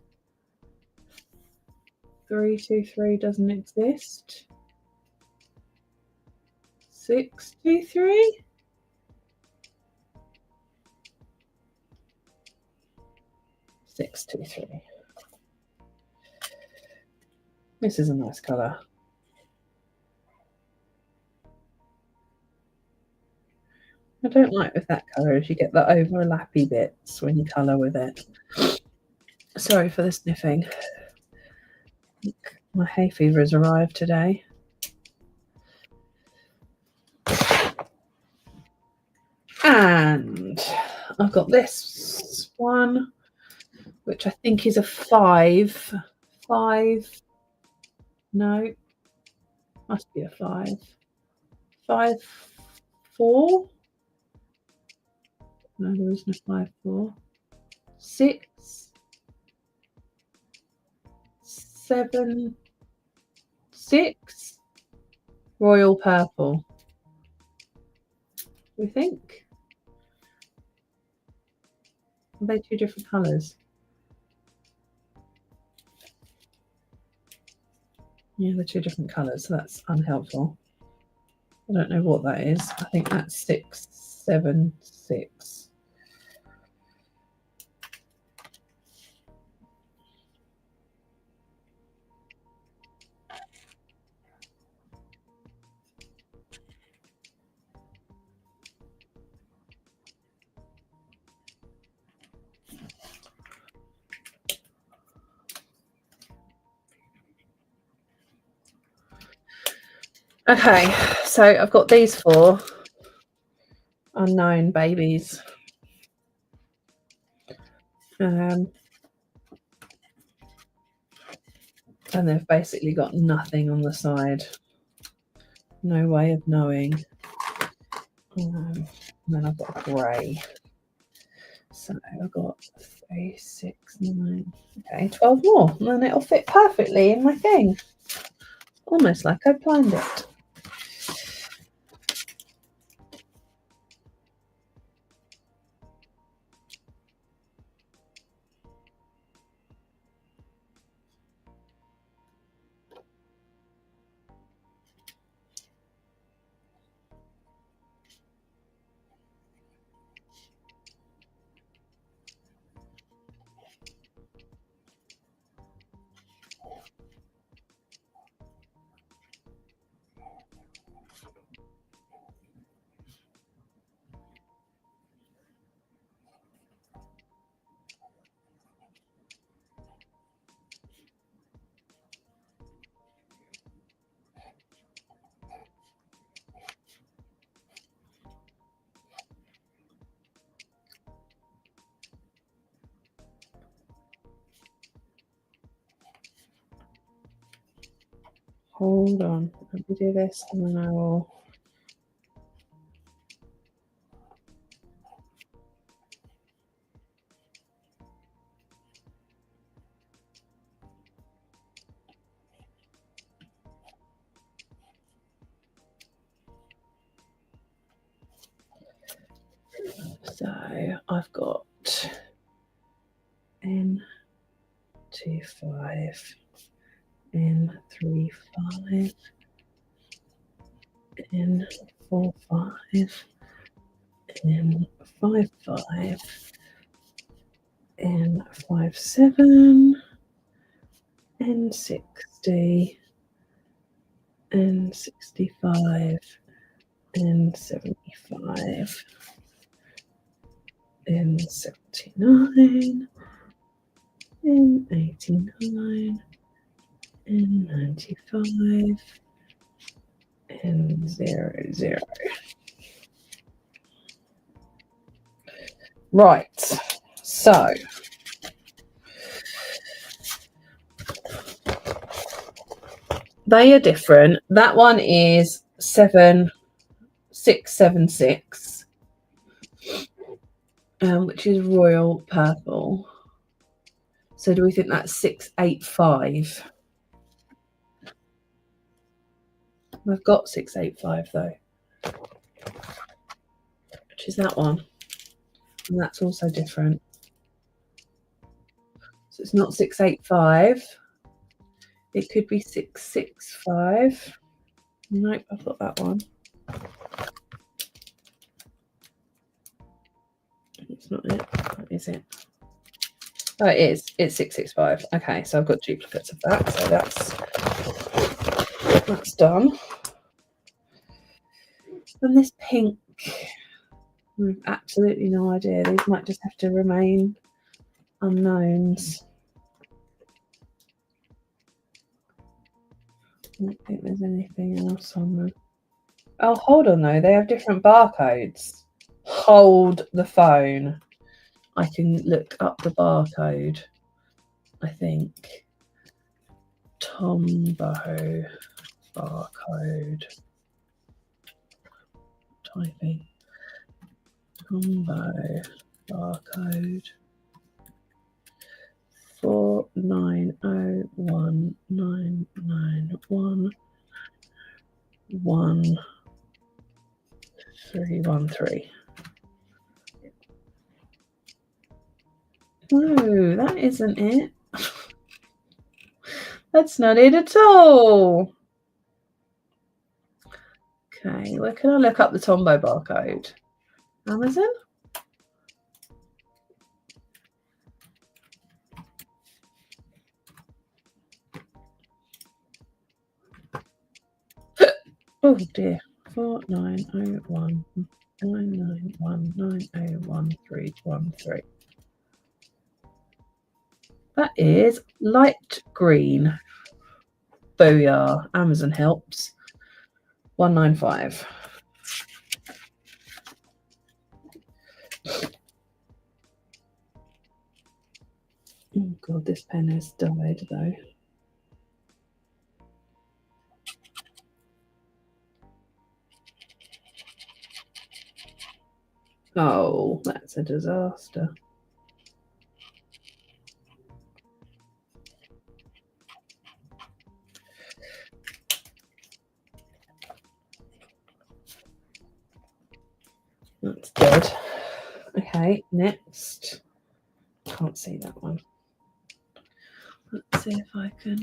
323 doesn't exist. 623. This is a nice colour. I don't like with that colour is you get the overlappy bits when you colour with it. Sorry for the sniffing. My hay fever has arrived today. And I've got this one, which I think is a 5. 5. No, must be a 5. 5, 4. No, there isn't a 5, 4. 6, 7, 6. Royal purple. We think. Are they two different colours? Yeah, they're two different colours, so that's unhelpful. I don't know what that is. I think that's 6, 7, 6. Okay, so I've got these 4 unknown babies. And they've basically got nothing on the side. No way of knowing. And then I've got a grey. So I've got 3, 6, 9. Okay, 12 more. And then it'll fit perfectly in my thing. Almost like I planned it. Hold on, let me do this and then I will. So I've got N 2 5, N 3 5, N 4 5, N 5 5, N 5 7, N 60, N 65, N 75, N 79, N 89, N 95, N 00. Right, so they are different. That one is 7676, which is royal purple. So do we think that's 685? I've got 685 though, which is that one. And that's also different. So it's not 685. It could be 665. Nope, I've got that one. It's not it. Is it? Oh, it is. It's 665. Okay, so I've got duplicates of that. So that's done. And this pink Absolutely no idea. These might just have to remain unknowns. I don't think there's anything else on them. Oh, hold on though. They have different barcodes. Hold the phone. I can look up the barcode. I think. Tombow barcode. Typing. Tombow barcode. 490199111313. No, that isn't it. That's not it at all. Okay, where can I look up the Tombow barcode? Amazon? Oh dear. 49019919011313. That is light green. Booyah. Amazon helps. 195. Oh god, this pen has died though. Oh, that's a disaster. That's dead. Okay, next. Can't see that one. Let's see if I can.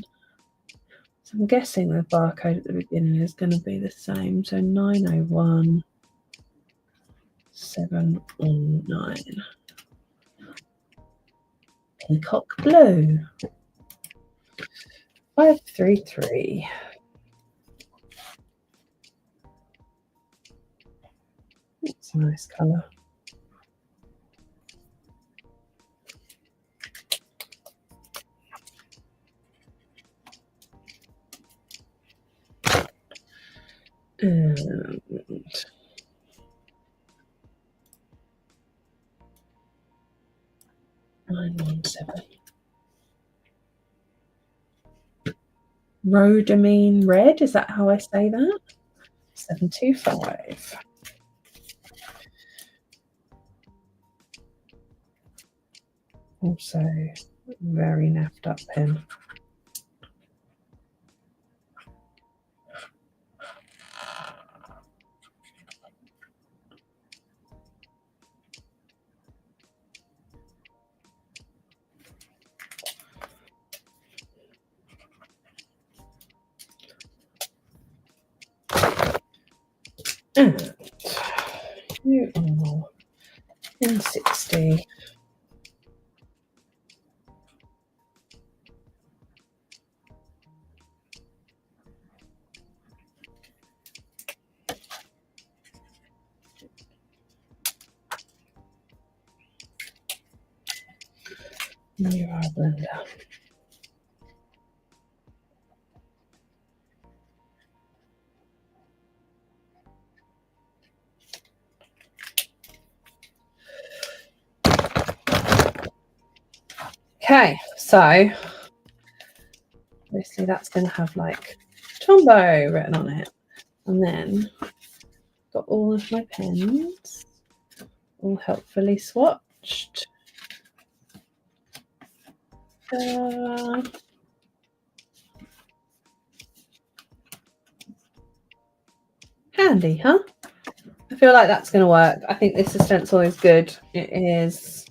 So I'm guessing the barcode at the beginning is going to be the same. So 901 719. Peacock blue. 533. That's a nice colour. And 917. Rhodamine red, is that how I say that? 725. Also, very naffed up pen. And you are in 60. You are a blender. Okay, so obviously that's going to have like Tombow written on it. And then got all of my pens all helpfully swatched. Handy, huh? I feel like that's going to work. I think this stencil is good. It is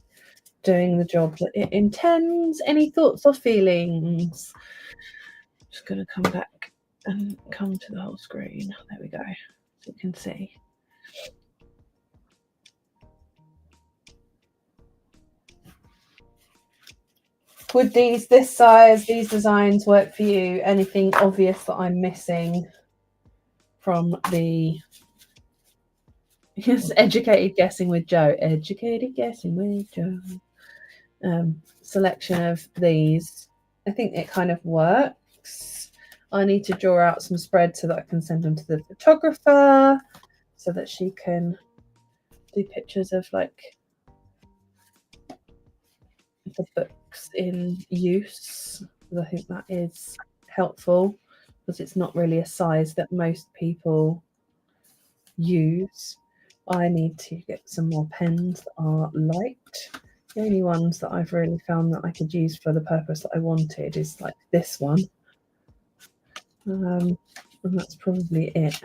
doing the job that it intends. Any thoughts or feelings? Just going to come back and come to the whole screen. There we go. So you can see. Would this size, these designs work for you? Anything obvious that I'm missing from the Yes, educated guessing with Joe. Educated guessing with Joe. Selection of these. I think it kind of works. I need to draw out some spreads so that I can send them to the photographer so that she can do pictures of like the books in use. I think that is helpful because it's not really a size that most people use. I need to get some more pens that are light. The only ones that I've really found that I could use for the purpose that I wanted is like this one. And that's probably it.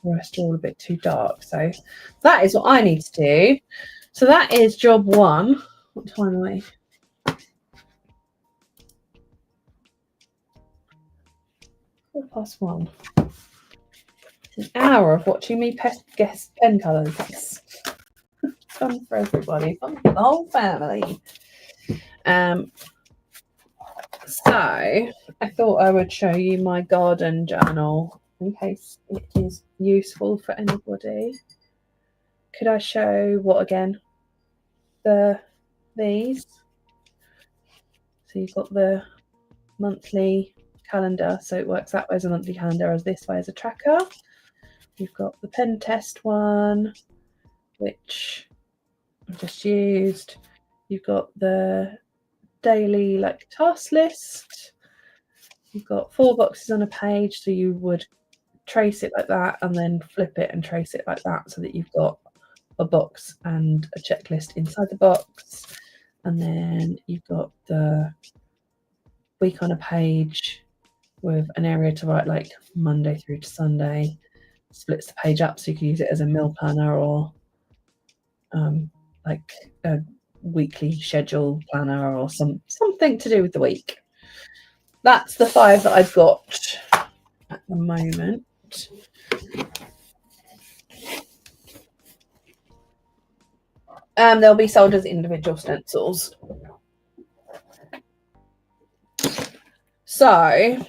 The rest are all a bit too dark. So that is what I need to do. So that is job one. What time are we? 1:04. It's an hour of watching me guess pen colours. Fun for everybody, fun for the whole family. So I thought I would show you my garden journal in case it is useful for anybody. Could I show what again? These. So you've got the monthly calendar, so it works that way as a monthly calendar, as this way as a tracker. You've got the pen test one, which I've just used. You've got the daily like task list. You've got 4 boxes on a page, so you would trace it like that and then flip it and trace it like that so that you've got a box and a checklist inside the box. And then you've got the week on a page with an area to write like Monday through to Sunday. Splits the page up so you can use it as a meal planner or like a weekly schedule planner or something to do with the week. That's the 5 that I've got at the moment. They'll be sold as individual stencils. So,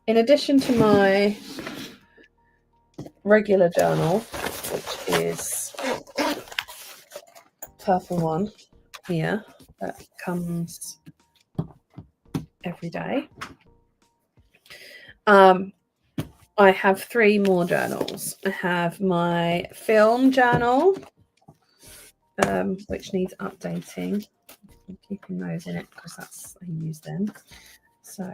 in addition to my regular journal, which is purple one here that comes every day, I have 3 more journals. I have my film journal, which needs updating. I'm keeping those in it because I use them. So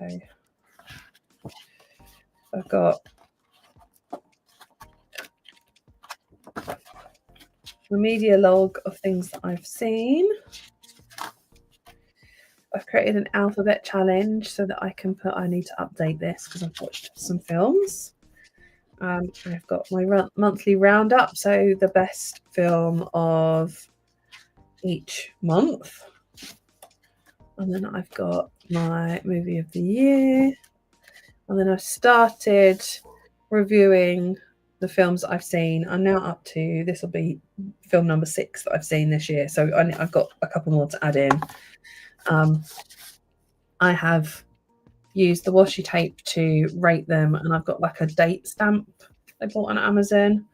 I've got a media log of things that I've seen. I've created an alphabet challenge so that I can put, I need to update this because I've watched some films. I've got my monthly roundup, so the best film of each month. And then I've got my movie of the year. And then I've started reviewing the films that I've seen. I'm now up to, this will be film number 6 that I've seen this year. So I've got a couple more to add in. I have used the washi tape to rate them, and I've got like a date stamp I bought on Amazon.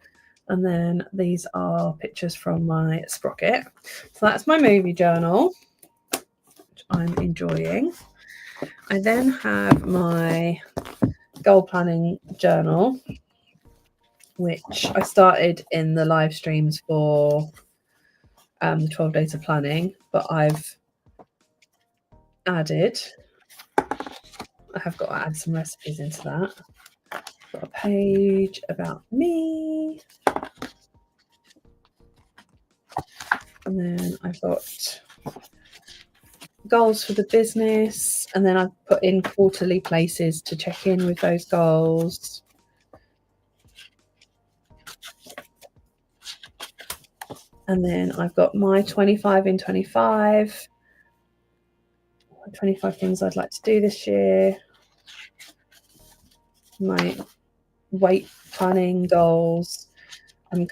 And then these are pictures from my sprocket. So that's my movie journal, which I'm enjoying. I then have my goal planning journal, which I started in the live streams for the 12 days of planning, but I've added, I have got to add some recipes into that. Got a page about me, and then I've got goals for the business, and then I've put in quarterly places to check in with those goals. And then I've got my 25 in 25, 25 things I'd like to do this year, my weight planning goals. I'm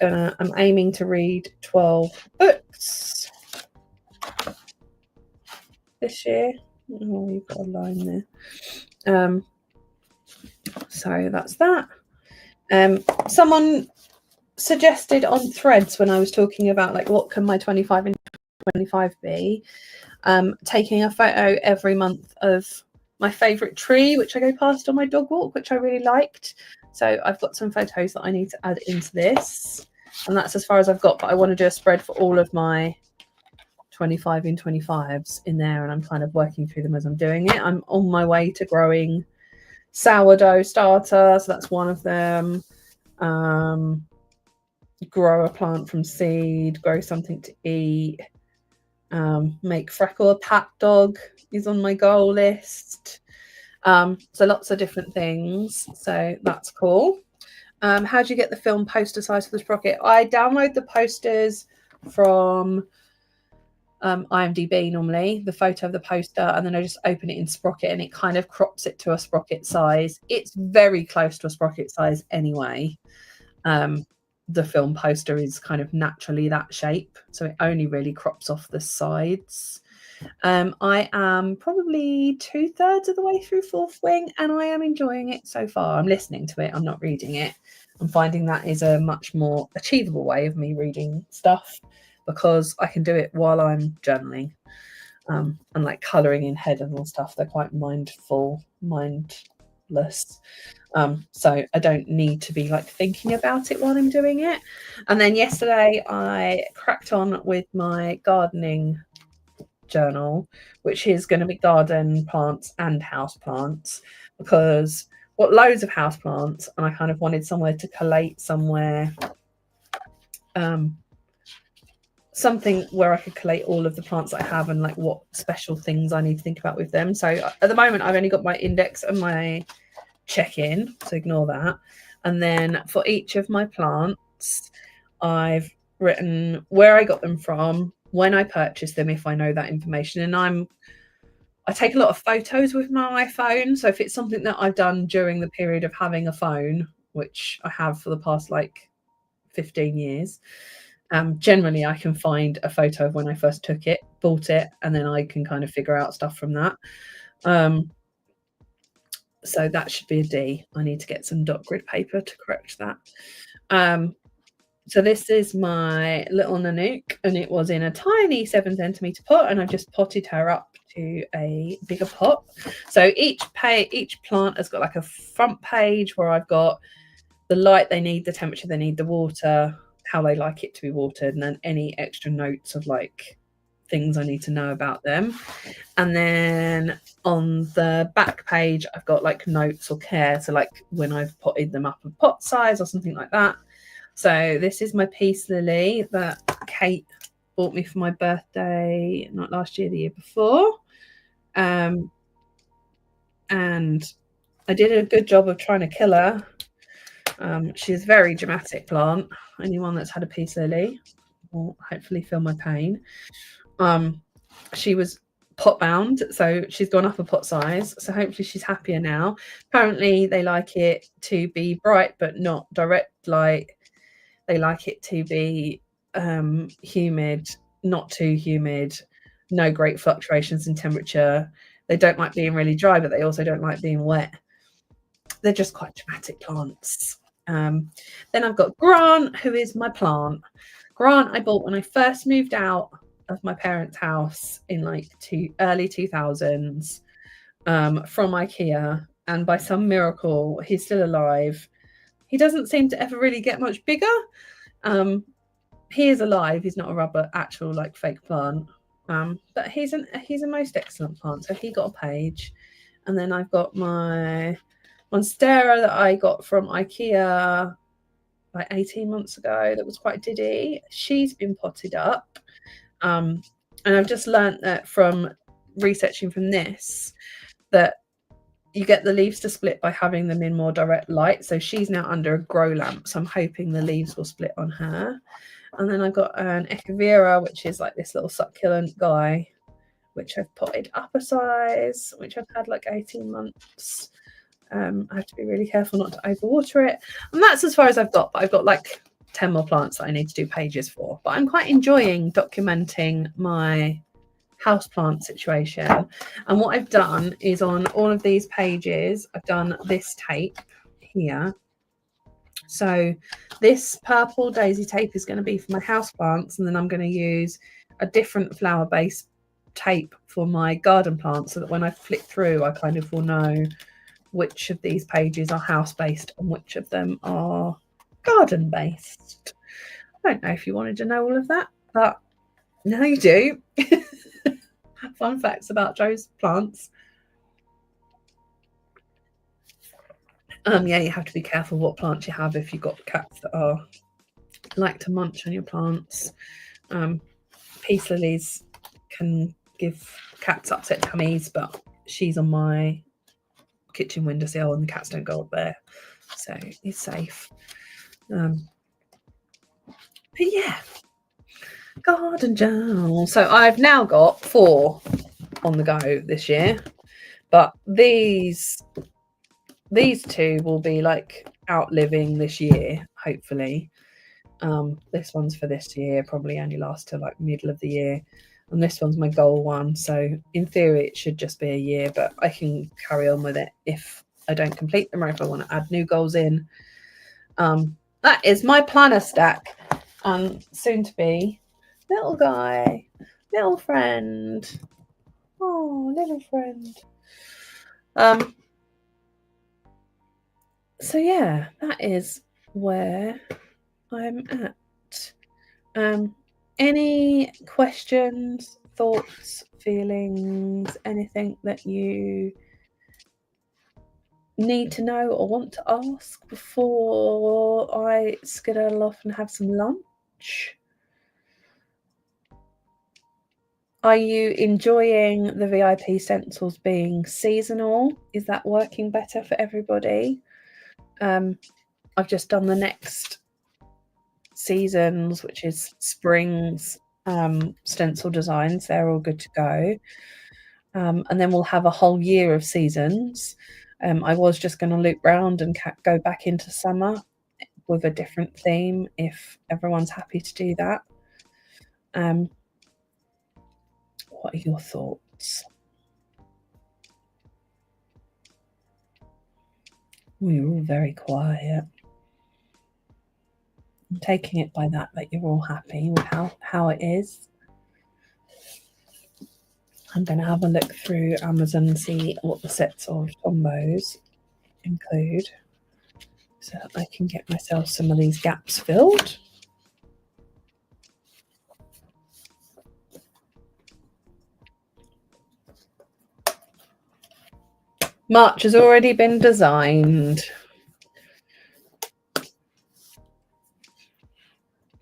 aiming to read 12 books this year. Oh, you've got a line there. So that's that. Someone suggested on Threads when I was talking about like what can my 25 in 25 be, taking a photo every month of my favourite tree, which I go past on my dog walk, which I really liked. So I've got some photos that I need to add into this, and that's as far as I've got, but I want to do a spread for all of my 25 in 25s in there, and I'm kind of working through them as I'm doing it. I'm on my way to growing sourdough starter, so that's one of them. Grow a plant from seed, grow something to eat, make Freckle a pat dog is on my goal list. So lots of different things, so that's cool. How do you get the film poster size for the sprocket? I download the posters from IMDb normally, the photo of the poster, and then I just open it in Sprocket and it kind of crops it to a Sprocket size. It's very close to a Sprocket size anyway. The film poster is kind of naturally that shape, so it only really crops off the sides. I am probably 2/3 of the way through Fourth Wing and I am enjoying it so far. I'm listening to it, I'm not reading it. I'm finding that is a much more achievable way of me reading stuff, because I can do it while I'm journaling, and like colouring in head and all stuff. They're quite mindless. So I don't need to be like thinking about it while I'm doing it. And then yesterday I cracked on with my gardening journal, which is going to be garden plants and house plants, because I've got loads of house plants and I kind of wanted somewhere to collate somewhere, something where I could collate all of the plants I have and like what special things I need to think about with them. So at the moment I've only got my index and my check-in, so ignore that. And then for each of my plants I've written where I got them from, when I purchased them, if I know that information. And I take a lot of photos with my iPhone, so if it's something that I've done during the period of having a phone, which I have for the past like 15 years, generally I can find a photo of when I first took it, bought it, and then I can kind of figure out stuff from that. So that should be a D. I need to get some dot grid paper to correct that. So this is my little Nanook, and it was in a tiny 7 centimeter pot, and I've just potted her up to a bigger pot. So each plant has got like a front page where I've got the light they need, the temperature they need, the water, how they like it to be watered, and then any extra notes of like things I need to know about them. And then on the back page I've got like notes or care, so like when I've potted them up a pot size or something like that. So this is my peace lily that Kate bought me for my birthday, not last year, the year before. And I did a good job of trying to kill her. She's a very dramatic plant. Anyone that's had a peace lily will hopefully feel my pain. She was pot bound, so she's gone up a pot size, so hopefully she's happier now. Apparently they like it to be bright but not direct light. They like it to be humid, not too humid, no great fluctuations in temperature. They don't like being really dry, but they also don't like being wet. They're just quite dramatic plants. Then I've got Grant, who is my plant. Grant I bought when I first moved out of my parents' house in like early 2000s from IKEA, and by some miracle he's still alive. He doesn't seem to ever really get much bigger. He is alive. He's not a rubber, actual like fake plant. But he's a most excellent plant. So he got a page. And then I've got my Monstera that I got from IKEA like 18 months ago. That was quite diddy. She's been potted up. And I've just learnt that from researching from this, that you get the leaves to split by having them in more direct light. So she's now under a grow lamp, so I'm hoping the leaves will split on her. And then I've got an Echevera, which is like this little succulent guy, which I've potted up a size, which I've had like 18 months. I have to be really careful not to overwater it. And that's as far as I've got, but I've got like 10 more plants that I need to do pages for. But I'm quite enjoying documenting my houseplant situation. And what I've done is on all of these pages, I've done this tape here, So this purple daisy tape is going to be for my house plants, and then I'm going to use a different flower base tape for my garden plants, so that when I flick through I kind of will know which of these pages are house based and which of them are garden based. I don't know if you wanted to know all of that, but now you do. Fun facts about Jo's plants. Yeah, you have to be careful what plants you have if you've got cats that like to munch on your plants. Peace lilies can give cats upset tummies, but she's on my kitchen windowsill and the cats don't go up there, so it's safe. But yeah, garden journal. So I've now got 4 on the go this year, but these 2 will be like outliving this year, hopefully. This one's for this year, probably only lasts till like middle of the year, and this one's my goal one, so in theory it should just be a year, but I can carry on with it if I don't complete them or if I want to add new goals in. That is my planner stack, and soon to be little guy, little friend. Oh, little friend. So yeah, that is where I'm at. Any questions, thoughts, feelings, anything that you need to know or want to ask before I skedaddle off and have some lunch? Are you enjoying the VIP stencils being seasonal? Is that working better for everybody? I've just done the next seasons, which is spring's stencil designs. They're all good to go. And then we'll have a whole year of seasons. I was just going to loop round and go back into summer with a different theme if everyone's happy to do that. What are your thoughts? We're all very quiet. I'm taking it by that you're all happy with how it is. I'm going to have a look through Amazon and see what the sets of combos include, so that I can get myself some of these gaps filled. March has already been designed.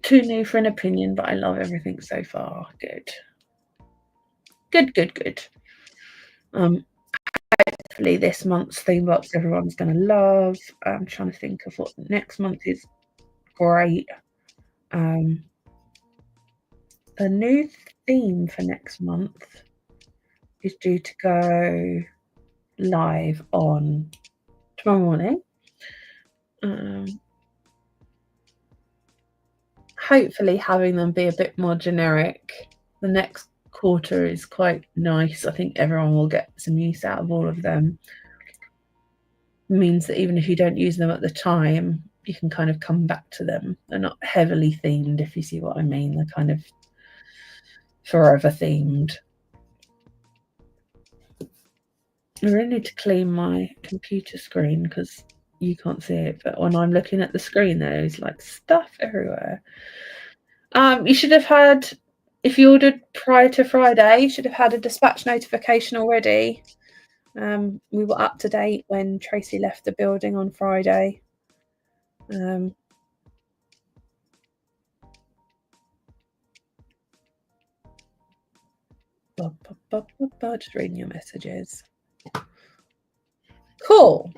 Too new for an opinion, but I love everything so far. Good. Hopefully this month's theme box everyone's going to love. I'm trying to think of what next month is. Great. The new theme for next month is due to go live on tomorrow morning. Hopefully having them be a bit more generic. The next quarter is quite nice. I think everyone will get some use out of all of them. It means that even if you don't use them at the time, you can kind of come back to them. They're not heavily themed, if you see what I mean. They're kind of forever themed. I really need to clean my computer screen because you can't see it, but when I'm looking at the screen, there's like stuff everywhere. You should have had, if you ordered prior to Friday, you should have had a dispatch notification already. We were up to date when Tracy left the building on Friday. Just reading your messages. Cool.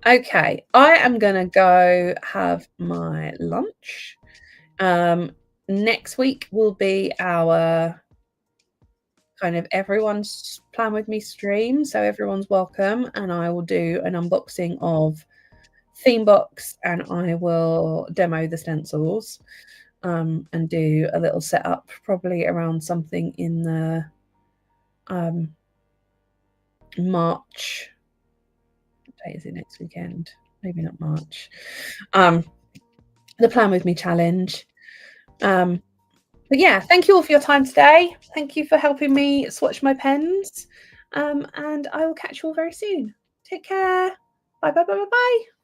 Okay, I am going to go have my lunch. Next week will be our kind of everyone's plan with me stream, so everyone's welcome, and I will do an unboxing of theme box and I will demo the stencils and do a little setup probably around something in the March. What day is it next weekend? Maybe not March. the Plan With Me challenge. But yeah, thank you all for your time today. Thank you for helping me swatch my pens. And I will catch you all very soon. Take care. Bye, bye, bye, bye, bye.